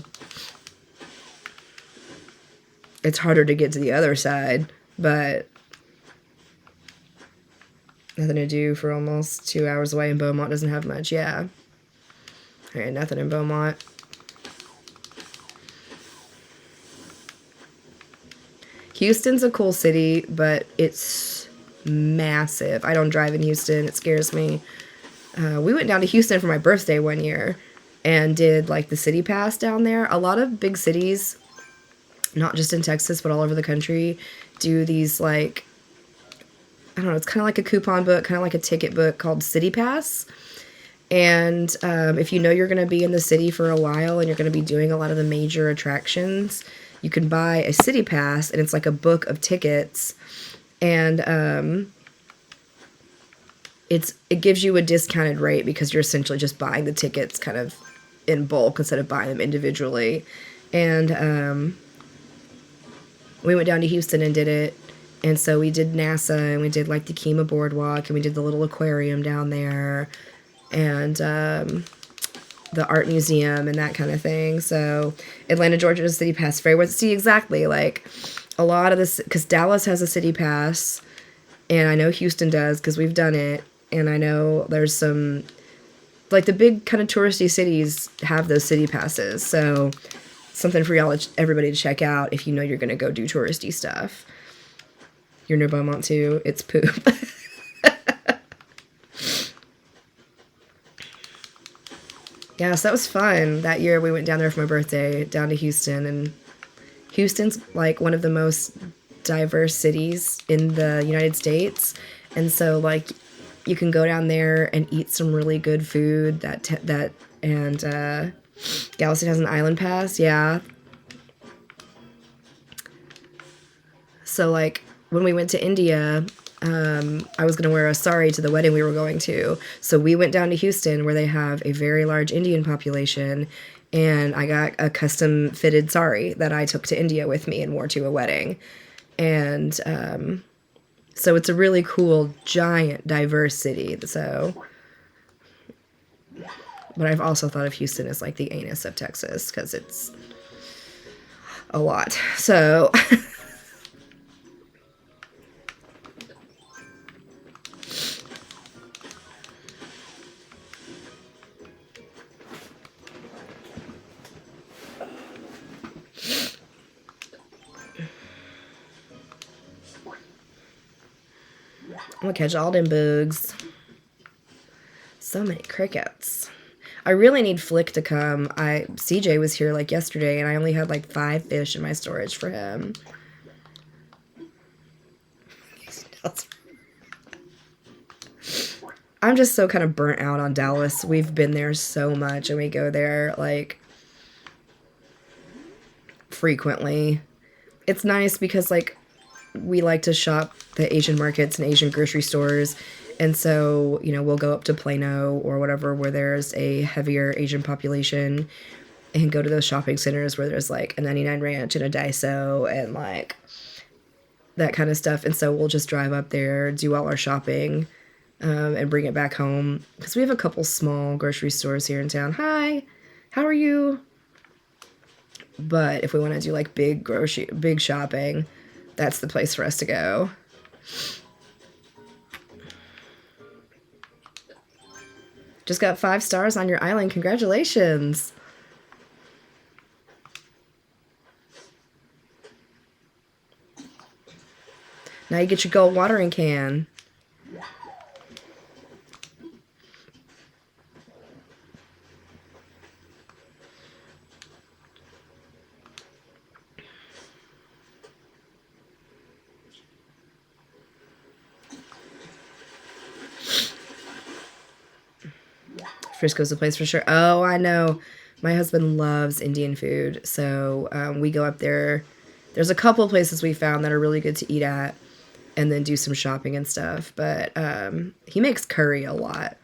it's harder to get to the other side, but nothing to do for almost 2 hours away, and Beaumont doesn't have much. Yeah. There ain't nothing in Beaumont. Houston's a cool city, but it's massive. I don't drive in Houston. It scares me. We went down to Houston for my birthday one year and did, like, the city pass down there. A lot of big cities not just in Texas, but all over the country, do these like, I don't know, it's kind of like a coupon book, kind of like a ticket book called City Pass. And if you know you're going to be in the city for a while and you're going to be doing a lot of the major attractions, you can buy a City Pass, and it's like a book of tickets. And it gives you a discounted rate because you're essentially just buying the tickets kind of in bulk instead of buying them individually. And we went down to Houston and did it. And so we did NASA, and we did like the Kima Boardwalk, and we did the little aquarium down there, and the art museum and that kind of thing. So Atlanta, Georgia City Pass very well. See, exactly, like a lot of this, because Dallas has a City Pass, and I know Houston does because we've done it, and I know there's some, like the big kind of touristy cities have those City Passes. So something for everybody to check out if you know you're going to go do touristy stuff. You're near Beaumont too. It's poop. Yeah, so that was fun. That year we went down there for my birthday, down to Houston, and Houston's like one of the most diverse cities in the United States. And so like you can go down there and eat some really good food and Galveston has an island pass. Yeah. So like when we went to India, I was going to wear a sari to the wedding we were going to. So we went down to Houston where they have a very large Indian population, and I got a custom fitted sari that I took to India with me and wore to a wedding. And so it's a really cool, giant, diverse city. So, but I've also thought of Houston as like the anus of Texas because it's a lot. So I'm gonna catch all them bugs. So many crickets. I really need Flick to come. CJ was here like yesterday, and I only had like 5 fish in my storage for him. I'm just so kind of burnt out on Dallas. We've been there so much, and we go there like frequently. It's nice because like we like to shop the Asian markets and Asian grocery stores. And so, you know, we'll go up to Plano or whatever where there's a heavier Asian population and go to those shopping centers where there's like a 99 Ranch and a Daiso and like that kind of stuff. And so we'll just drive up there, do all our shopping, and bring it back home. Because we have a couple small grocery stores here in town. Hi, how are you? But if we want to do like big shopping, that's the place for us to go. Just got 5 stars on your island. Congratulations. Now you get your gold watering can. Frisco's the place for sure. Oh, I know. My husband loves Indian food, so we go up there. There's a couple of places we found that are really good to eat at, and then do some shopping and stuff. But he makes curry a lot,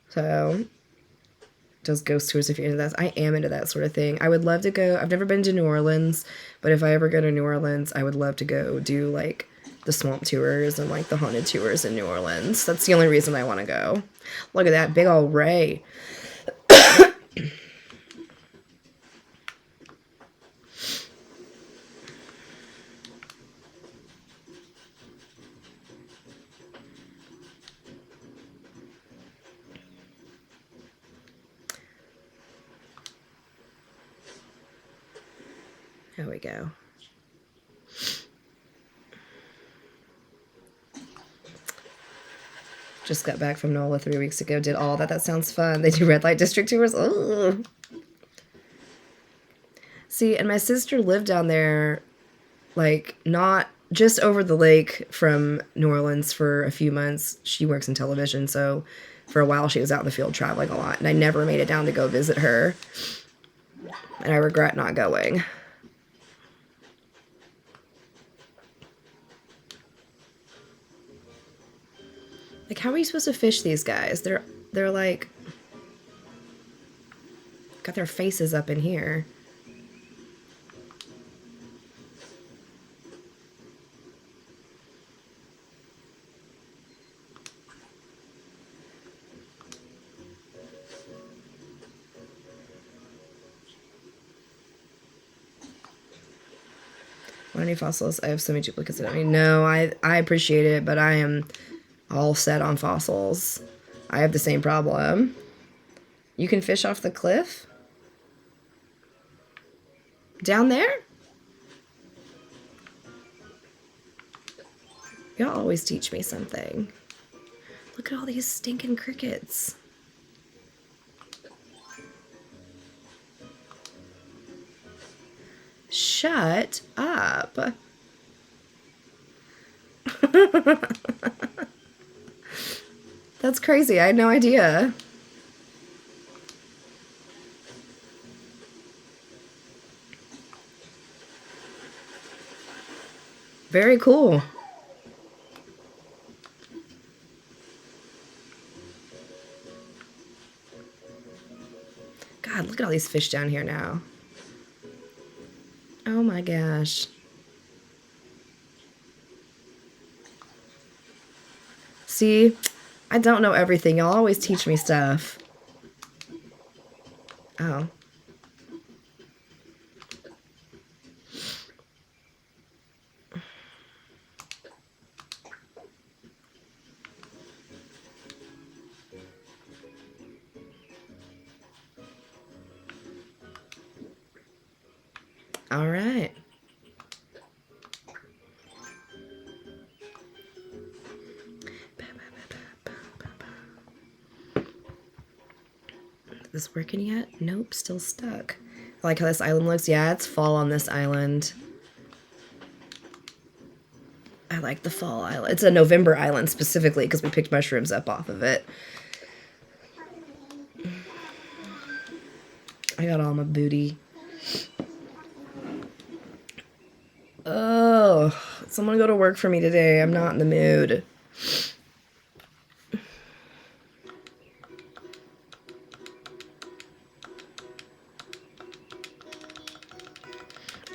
so does ghost tours if you're into that. I am into that sort of thing. I would love to go. I've never been to New Orleans, but if I ever go to New Orleans, I would love to go do like the swamp tours and like the haunted tours in New Orleans. That's the only reason I want to go. Look at that big old Ray. There we go. Just got back from NOLA 3 weeks ago. Did all that. That sounds fun. They do red light district tours. Ugh. See, and my sister lived down there like not just over the lake from New Orleans for a few months. She works in television, so for a while she was out in the field traveling a lot, and I never made it down to go visit her, and I regret not going. Like, how are you supposed to fish these guys? They're like got their faces up in here. Want any fossils? I have so many duplicates. I mean, no, I appreciate it, but I am all set on fossils. I have the same problem. You can fish off the cliff? Down there? Y'all always teach me something. Look at all these stinking crickets. Shut up. That's crazy. I had no idea. Very cool. God, look at all these fish down here now. Oh my gosh. See, I don't know everything. Y'all always teach me stuff. Oh. All right. Is this working yet? Nope, still stuck. I like how this island looks. Yeah, it's fall on this island. I like the fall island. It's a November island specifically because we picked mushrooms up off of it. I got all my booty. Oh, someone go to work for me today. I'm not in the mood.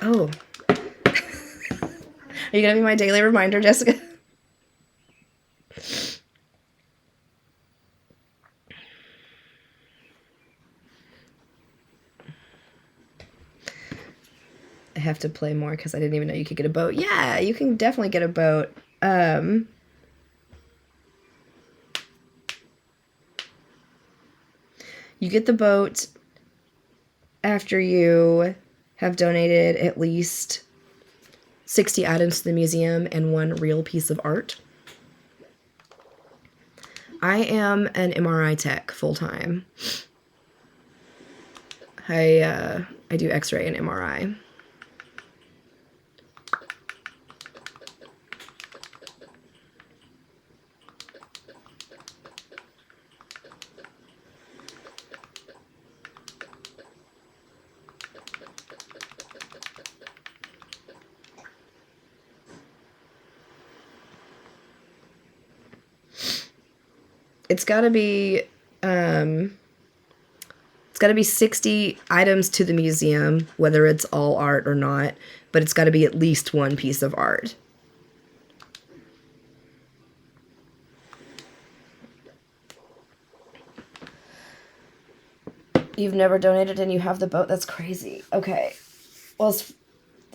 Oh. Are you going to be my daily reminder, Jessica? I have to play more because I didn't even know you could get a boat. Yeah, you can definitely get a boat. You get the boat after you have donated at least 60 items to the museum and 1 real piece of art. I am an MRI tech full-time. I do X-ray and MRI. It's got to be 60 items to the museum, whether it's all art or not, but it's got to be at least 1 piece of art. You've never donated and you have the boat? That's crazy. Okay. Well, it's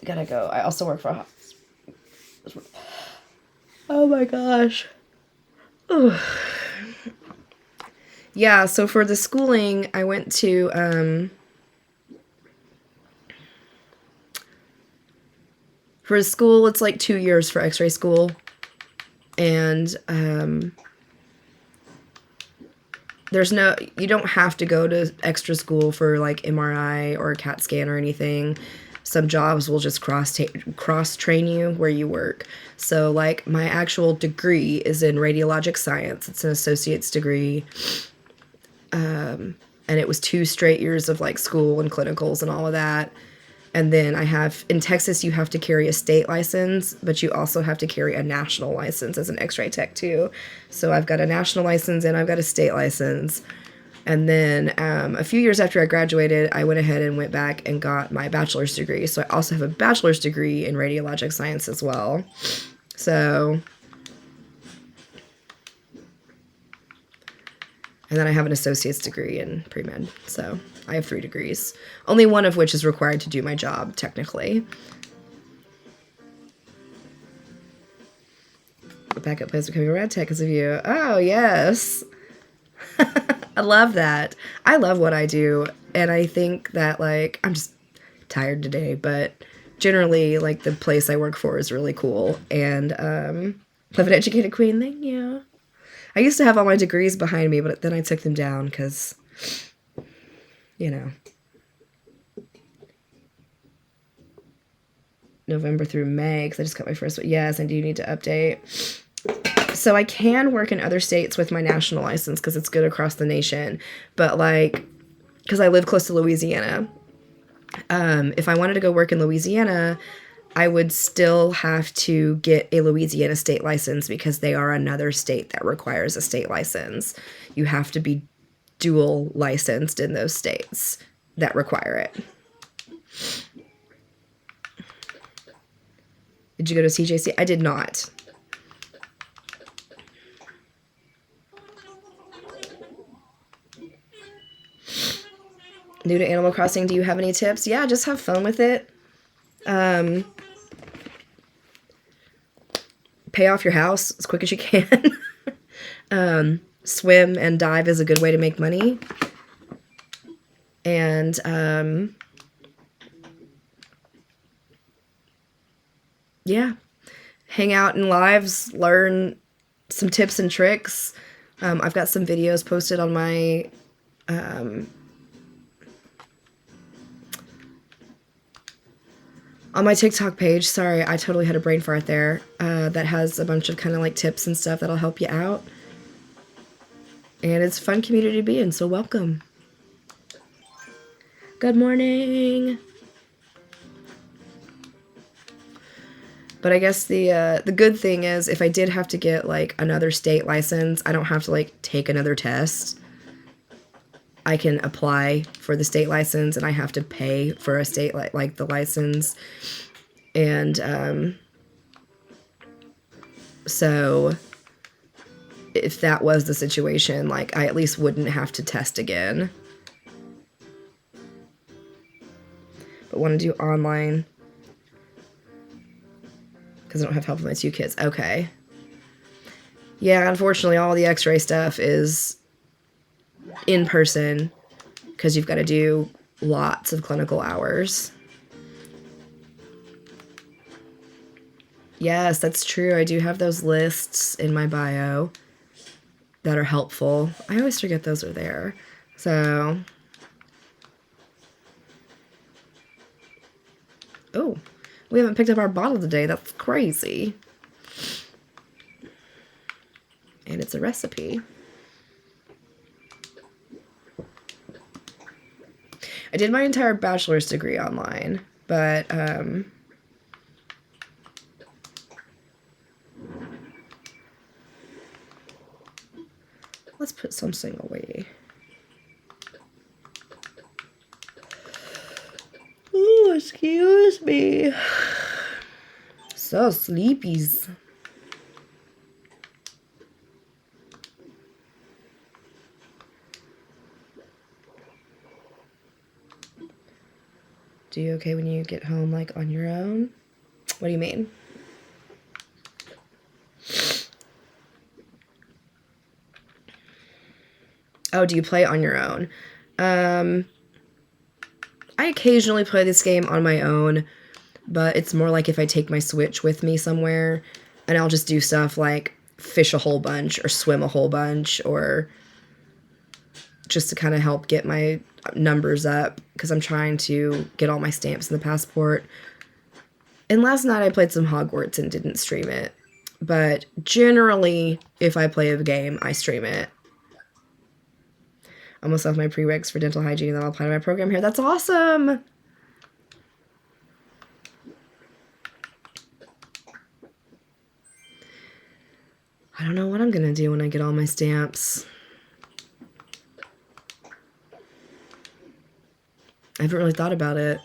gotta go. I also work for a hospital. Oh my gosh. Ugh. Yeah, so for the schooling, I went to, for school, it's like 2 years for X-ray school. And, you don't have to go to extra school for like MRI or a CAT scan or anything. some jobs will just cross train you where you work. So like my actual degree is in radiologic science. It's an associate's degree. And it was 2 straight years of like school and clinicals and all of that. And then I have, in Texas, you have to carry a state license, but you also have to carry a national license as an x-ray tech too. So I've got a national license and I've got a state license. And then a few years after I graduated, I went ahead and went back and got my bachelor's degree. So I also have a bachelor's degree in radiologic science as well. So, and then I have an associate's degree in pre-med. So I have 3 degrees, only one of which is required to do my job, technically. The backup plan is becoming a rad tech because of you. Oh, yes. I love that. I love what I do. And I think that, like, I'm just tired today, but generally, like, the place I work for is really cool. And love an educated queen. Thank you. I used to have all my degrees behind me, but then I took them down because, you know, November through May, because I just got my first one. Yes, I do need to update. So I can work in other states with my national license because it's good across the nation. But, like, because I live close to Louisiana, if I wanted to go work in Louisiana, I would still have to get a Louisiana state license because they are another state that requires a state license. You have to be dual licensed in those states that require it. Did you go to CJC? I did not. New to Animal Crossing, do you have any tips? Yeah, just have fun with it. Pay off your house as quick as you can. Swim and dive is a good way to make money. And yeah, hang out in lives, learn some tips and tricks. I've got some videos posted on my TikTok page. Sorry, I totally had a brain fart there. That has a bunch of kind of like tips and stuff that'll help you out. And it's a fun community to be in, so welcome. Good morning. But I guess the good thing is if I did have to get like another state license, I don't have to like take another test. I can apply for the state license and I have to pay for a state like the license. And so if that was the situation, like I at least wouldn't have to test again. But want to do online because I don't have help with my 2 kids. Okay. Yeah, unfortunately, all the x-ray stuff is in person because you've got to do lots of clinical hours. Yes, that's true. I do have those lists in my bio that are helpful. I always forget those are there. So, oh, we haven't picked up our bottle today. That's crazy. And it's a recipe. I did my entire bachelor's degree online, but let's put something away. Oh, excuse me. So sleepies. Do you okay when you get home, like, on your own? What do you mean? Oh, do you play on your own? I occasionally play this game on my own, but it's more like if I take my Switch with me somewhere, and I'll just do stuff like fish a whole bunch or swim a whole bunch, or just to kind of help get my numbers up because I'm trying to get all my stamps in the passport. And last night I played some Hogwarts and didn't stream it. But generally, if I play a game, I stream it. I almost left my prereqs for dental hygiene that I'll apply to my program here. That's awesome! I don't know what I'm gonna do when I get all my stamps. I haven't really thought about it.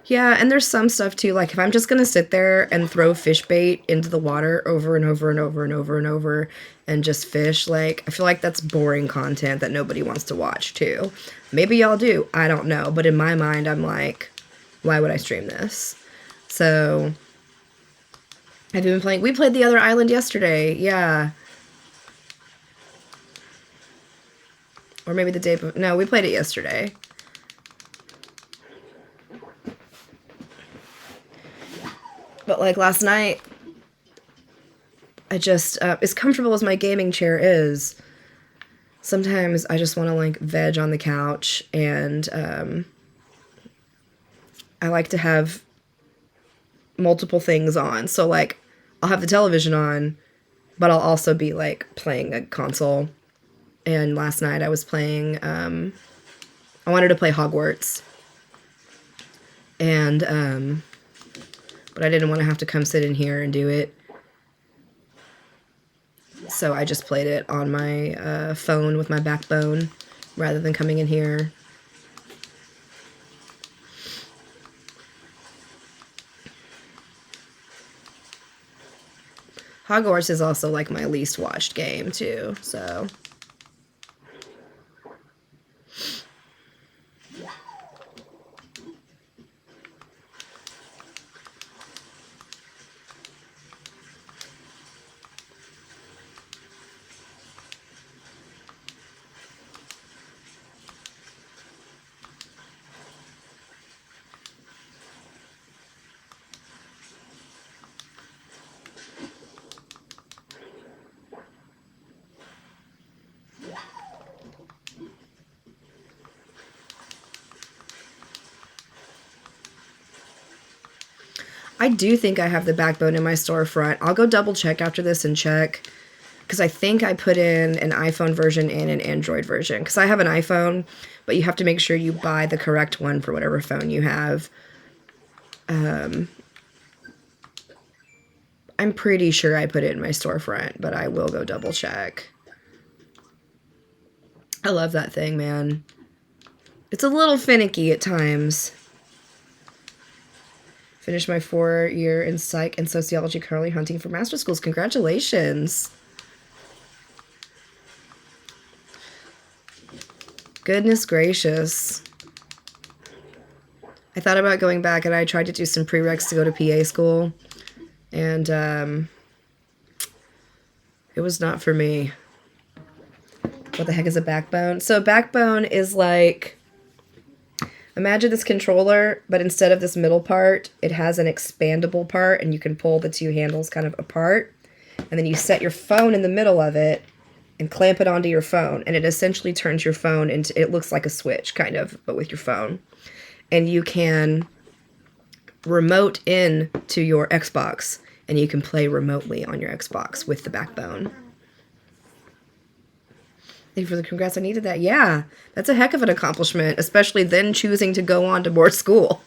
Yeah, and there's some stuff too, like if I'm just gonna sit there and throw fish bait into the water over and over and over and over and over and just fish, like I feel like that's boring content that nobody wants to watch too. Maybe y'all do, I don't know, but in my mind I'm like, why would I stream this? So have you been playing? We played the other island yesterday, yeah. Or maybe the day before. No, we played it yesterday. But like last night, I just, as comfortable as my gaming chair is, sometimes I just want to like veg on the couch, and I like to have multiple things on. So like I'll have the television on, but I'll also be like playing a console. And last night I was playing, I wanted to play Hogwarts. And, but I didn't want to have to come sit in here and do it. So I just played it on my phone with my backbone rather than coming in here. Hogwarts is also like my least watched game too, so. I do think I have the backbone in my storefront. I'll go double check after this and check, because I think I put in an iPhone version and an Android version, because I have an iPhone, but you have to make sure you buy the correct one for whatever phone you have. I'm pretty sure I put it in my storefront, but I will go double check. I love that thing, man. It's a little finicky at times. Finished my 4-year in psych and sociology, currently hunting for master's schools. Congratulations. Goodness gracious. I thought about going back, and I tried to do some prereqs to go to PA school, and it was not for me. What the heck is a backbone? So a backbone is like, imagine this controller, but instead of this middle part, it has an expandable part, and you can pull the two handles kind of apart, and then you set your phone in the middle of it and clamp it onto your phone, and it essentially turns your phone into, it looks like a Switch, kind of, but with your phone. And you can remote in to your Xbox, and you can play remotely on your Xbox with the backbone. Thank you for the congrats. I needed that. Yeah, that's a heck of an accomplishment, especially then choosing to go on to more school.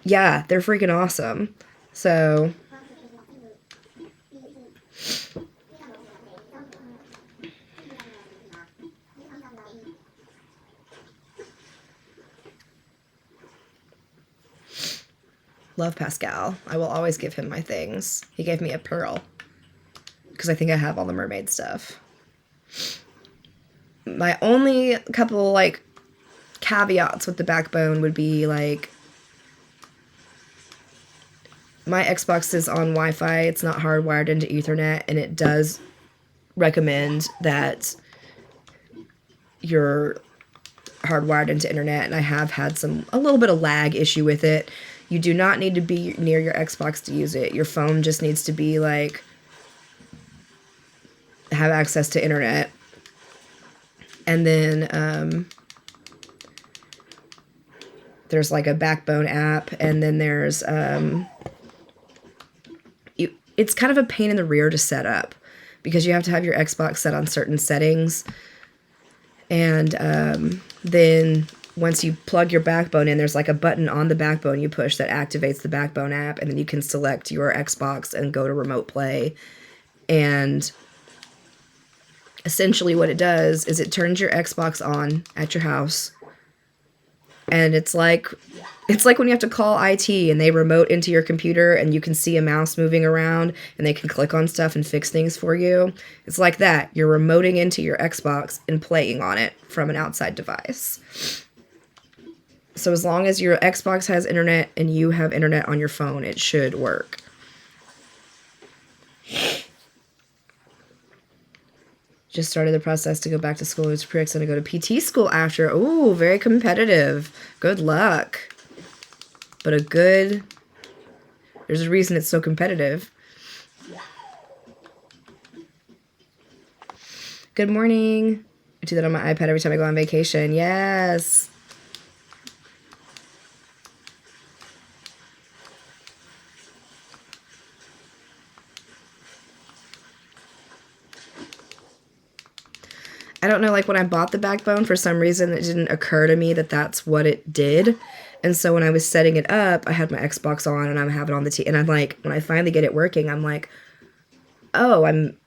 Yeah, they're freaking awesome. So love Pascal. I will always give him my things. He gave me a pearl, because I think I have all the mermaid stuff. My only couple, like, caveats with the backbone would be, like, my Xbox is on Wi-Fi. It's not hardwired into Ethernet, and it does recommend that you're hardwired into internet, and I have had a little bit of lag issue with it. You do not need to be near your Xbox to use it. Your phone just needs to be like have access to internet. And then there's like a Backbone app, and then there's it's kind of a pain in the rear to set up because you have to have your Xbox set on certain settings. And then once you plug your Backbone in, there's like a button on the Backbone you push that activates the Backbone app, and then you can select your Xbox and go to Remote Play. And essentially what it does is it turns your Xbox on at your house. And it's like when you have to call IT and they remote into your computer and you can see a mouse moving around and they can click on stuff and fix things for you. It's like that. You're remoting into your Xbox and playing on it from an outside device. So as long as your Xbox has internet and you have internet on your phone, it should work. Just started the process to go back to school. It's pretty excited to go to PT school after. Ooh, very competitive. Good luck. But there's a reason it's so competitive. Good morning. I do that on my iPad every time I go on vacation. Yes. I don't know, like when I bought the Backbone, for some reason it didn't occur to me that that's what it did. And so when I was setting it up, I had my Xbox on and I'm having it on the TV. And I'm like, when I finally get it working, I'm like, oh, I'm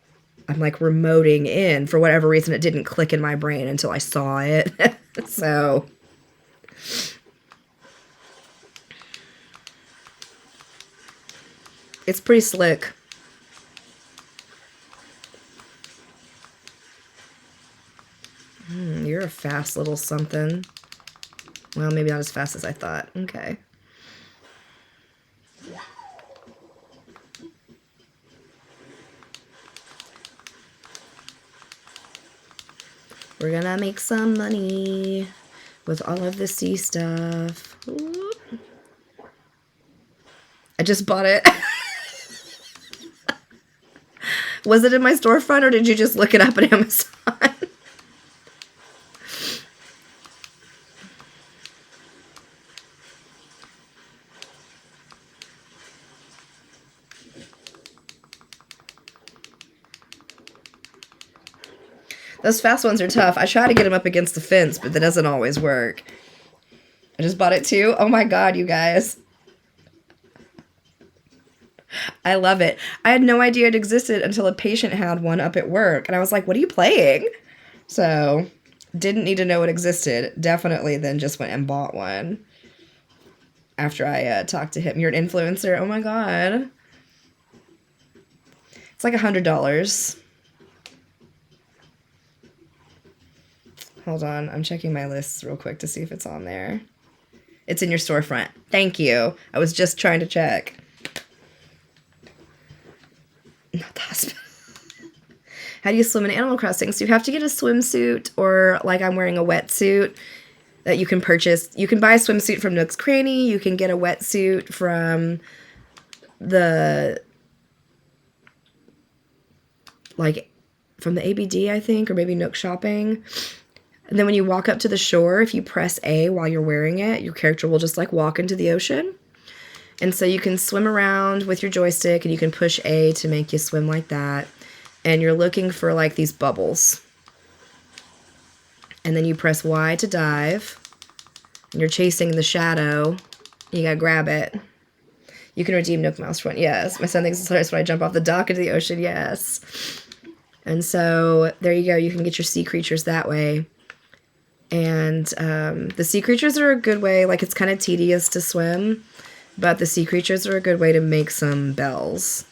like remoting in. For whatever reason, it didn't click in my brain until I saw it. So it's pretty slick. You're a fast little something. Well, maybe not as fast as I thought. Okay. We're gonna make some money with all of the sea stuff. Ooh. I just bought it. Was it in my storefront or did you just look it up on Amazon? Those fast ones are tough. I try to get them up against the fence, but that doesn't always work. I just bought it too. Oh my god, you guys. I love it. I had no idea it existed until a patient had one up at work. And I was like, what are you playing? So, didn't need to know it existed. Definitely then just went and bought one. After I talked to him. You're an influencer? Oh my god. It's like $100. Hold on, I'm checking my lists real quick to see if it's on there. It's in your storefront. Thank you. I was just trying to check. Not the hospital. How do you swim in Animal Crossing? So you have to get a swimsuit, or like I'm wearing a wetsuit that you can purchase. You can buy a swimsuit from Nook's Cranny. You can get a wetsuit from the ABD, I think, or maybe Nook Shopping. And then when you walk up to the shore, if you press A while you're wearing it, your character will just like walk into the ocean. And so you can swim around with your joystick and you can push A to make you swim like that. And you're looking for like these bubbles. And then you press Y to dive. And you're chasing the shadow. You gotta grab it. You can redeem Nook Mouse Run. Yes. My son thinks it's hilarious when I jump off the dock into the ocean. Yes. And so there you go. You can get your sea creatures that way. And the sea creatures are a good way. Like, it's kind of tedious to swim, but the sea creatures are a good way to make some bells.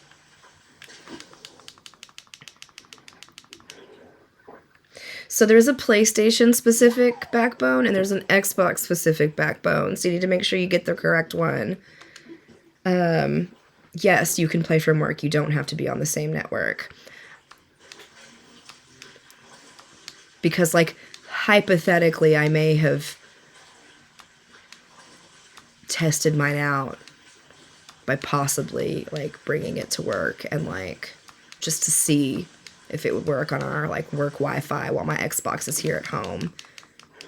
So there's a PlayStation-specific Backbone, and there's an Xbox-specific Backbone. So you need to make sure you get the correct one. yes, you can play from work. You don't have to be on the same network. Because, like, hypothetically, I may have tested mine out by possibly, like, bringing it to work and, like, just to see if it would work on our, like, work Wi-Fi while my Xbox is here at home.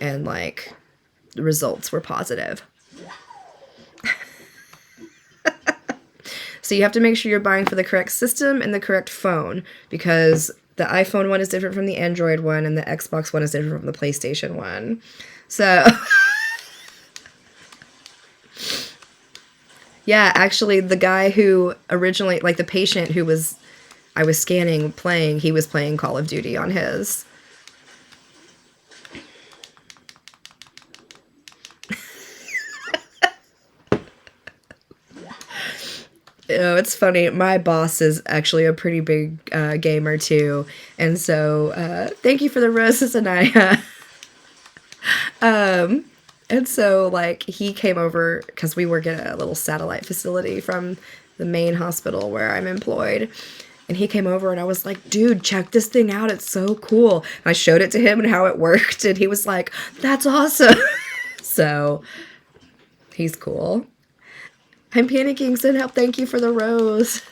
And, like, the results were positive. So you have to make sure you're buying for the correct system and the correct phone, because the iPhone one is different from the Android one, and the Xbox one is different from the PlayStation one. So, yeah, actually, the guy who originally, like the patient who I was scanning playing, he was playing Call of Duty on his. Oh, it's funny. My boss is actually a pretty big gamer too, and so thank you for the roses, Anaya. And so, like, he came over because we work at a little satellite facility from the main hospital where I'm employed. And he came over and I was like, dude, check this thing out. It's so cool. And I showed it to him and how it worked. And he was like, that's awesome. So he's cool. I'm panicking. Send help. Thank you for the rose.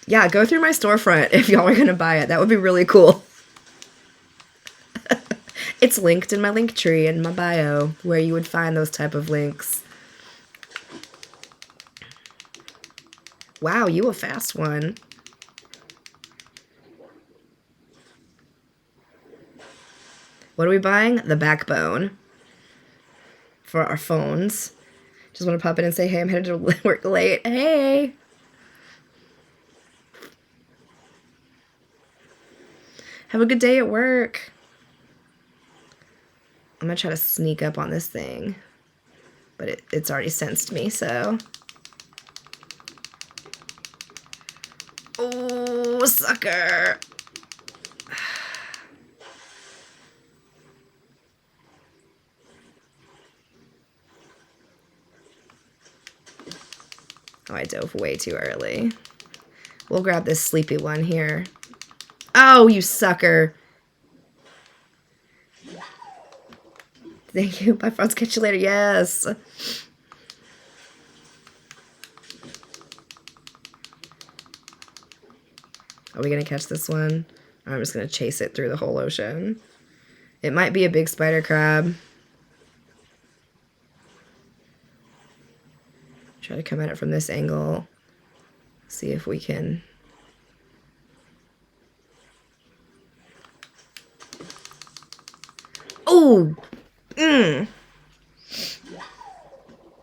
Yeah, go through my storefront if y'all are going to buy it. That would be really cool. It's linked in my link tree in my bio, where you would find those type of links. Wow, you a fast one. What are we buying? The backbone for our phones. Just want to pop in and say, hey, I'm headed to work late. Hey. Have a good day at work. I'm going to try to sneak up on this thing. But it's already sensed me, so. Oh, sucker. Oh, I dove way too early. We'll grab this sleepy one here. Oh, you sucker. Thank you. Bye, friends. Catch you later. Yes. Are we going to catch this one? Or I'm just going to chase it through the whole ocean. It might be a big spider crab. Try to come at it from this angle. See if we can. Oh!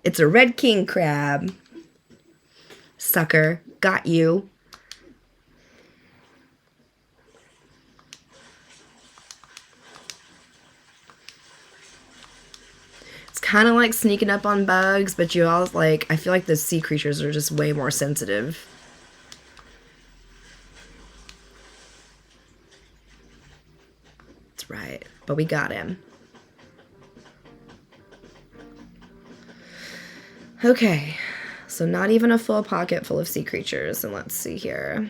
It's a red king crab. Sucker. Got you. It's kind of like sneaking up on bugs, but you all, like, I feel like the sea creatures are just way more sensitive. That's right. But we got him. Okay, so not even a full pocket full of sea creatures. And let's see here.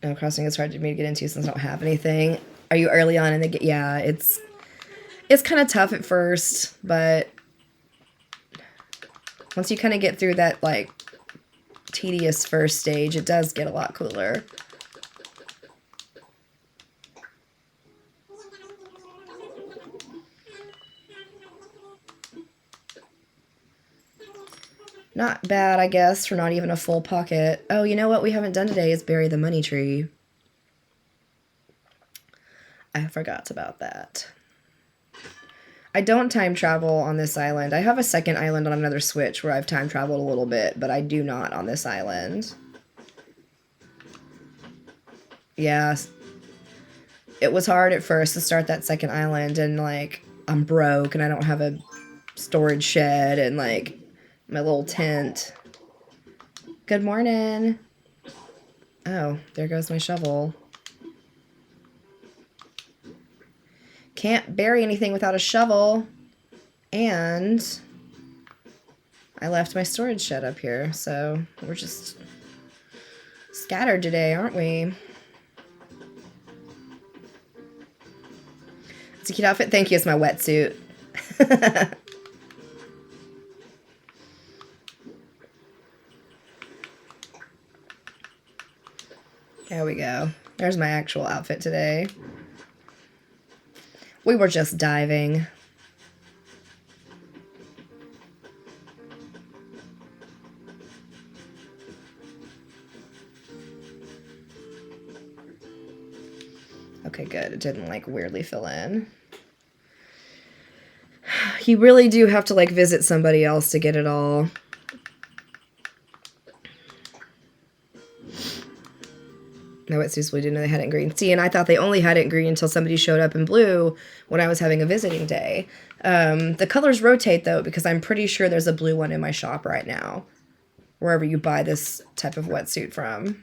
No, crossing is hard for me to get into since I don't have anything. Are you early on in the game? Yeah, it's kind of tough at first, but once you kind of get through that, like, tedious first stage, it does get a lot cooler. Not bad, I guess, for not even a full pocket. Oh, you know what we haven't done today is bury the money tree. I forgot about that. I don't time travel on this island. I have a second island on another Switch where I've time traveled a little bit, but I do not on this island. Yeah. It was hard at first to start that second island, and, like, I'm broke and I don't have a storage shed and like my little tent. Good morning. Oh, there goes my shovel. Can't bury anything without a shovel. And I left my storage shed up here, so we're just scattered today, aren't we? It's a cute outfit. Thank you. It's my wetsuit. There we go. There's my actual outfit today. We were just diving. Okay, good. It didn't like weirdly fill in. You really do have to like visit somebody else to get it all. No, it's usually didn't know they had it in green. See, and I thought they only had it in green until somebody showed up in blue when I was having a visiting day. The colors rotate though, because I'm pretty sure there's a blue one in my shop right now, wherever you buy this type of wetsuit from.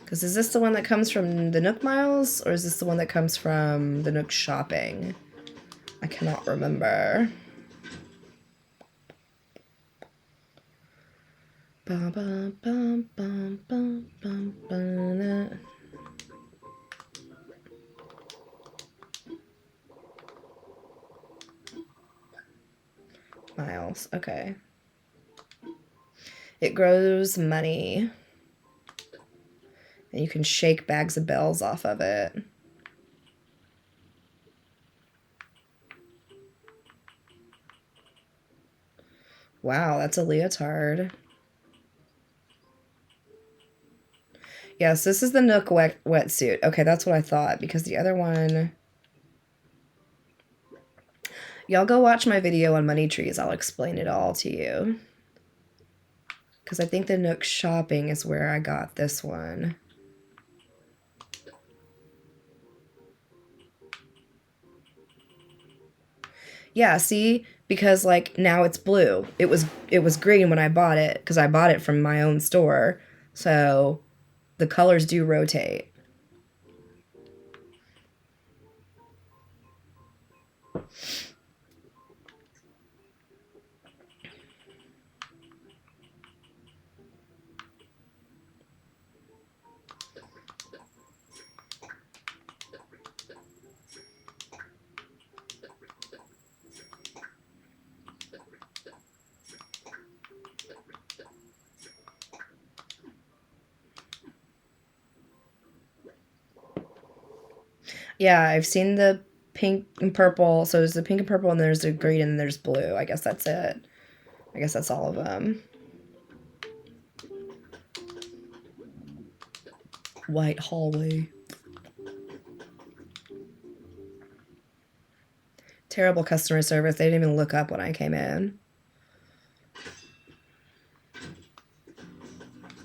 Because is this the one that comes from the Nook Miles, or is this the one that comes from the Nook Shopping? I cannot remember. Miles, okay. It grows money. And you can shake bags of bells off of it. Wow, that's a leotard. Yes, this is the Nook wetsuit. Okay, that's what I thought, because the other one... Y'all go watch my video on money trees. I'll explain it all to you. Because I think the Nook Shopping is where I got this one. Yeah, see? Because like now it's blue. It was green when I bought it because I bought it from my own store. So the colors do rotate. Yeah, I've seen the pink and purple. So there's the pink and purple, and there's the green, and there's blue. I guess that's it. I guess that's all of them. White hallway. Terrible customer service. They didn't even look up when I came in.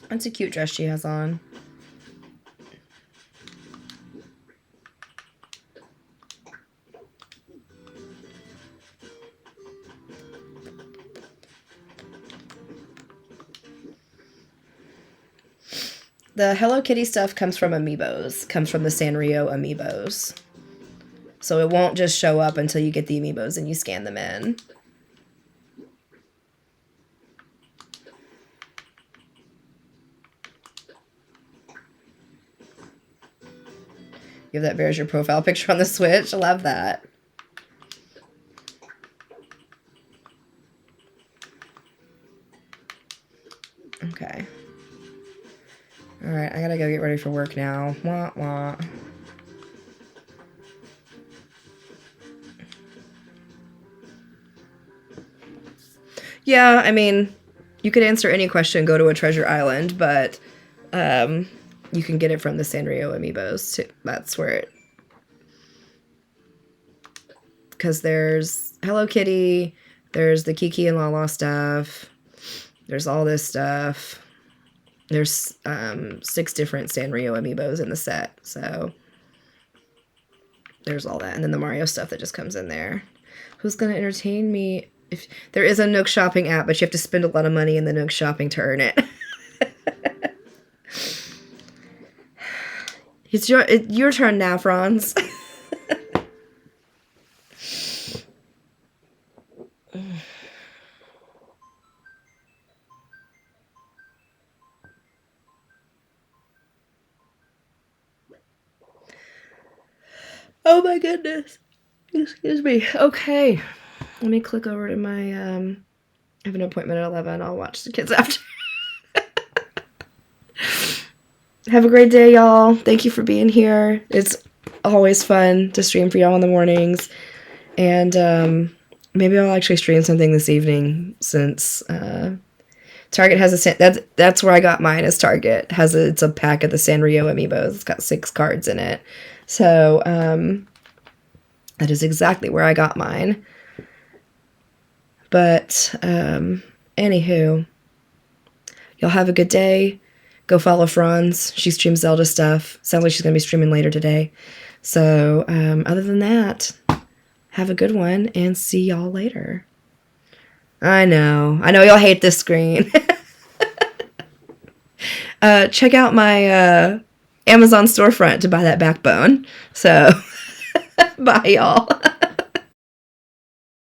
That's a cute dress she has on. The Hello Kitty stuff comes from Amiibos. Comes from the Sanrio Amiibos. So it won't just show up until you get the Amiibos and you scan them in. You have that there as your profile picture on the Switch. I love that. Okay. Alright, I gotta go get ready for work now. Wah, wah. Yeah, I mean, you could answer any question, go to a treasure island, but you can get it from the Sanrio amiibos too. That's where it, because there's Hello Kitty, there's the Kiki and Lala stuff, there's all this stuff. There's 6 different Sanrio amiibos in the set, so there's all that, and then the Mario stuff that just comes in there. Who's gonna entertain me? If there is a Nook shopping app, but you have to spend a lot of money in the Nook shopping to earn it. It's your turn now, Franz. Oh my goodness. Excuse me. Okay. Let me click over to my I have an appointment at 11. I'll watch the kids after. Have a great day, y'all. Thank you for being here. It's always fun to stream for y'all in the mornings. And maybe I'll actually stream something this evening since Target has that's where I got mine. Is Target it's a pack of the Sanrio amiibos. It's got 6 cards in it. So that is exactly where I got mine. But anywho, y'all have a good day. Go follow Franz. She streams Zelda stuff. Sounds like she's going to be streaming later today. So other than that, have a good one and see y'all later. I know y'all hate this screen. Check out my Amazon storefront to buy that backbone. So bye y'all.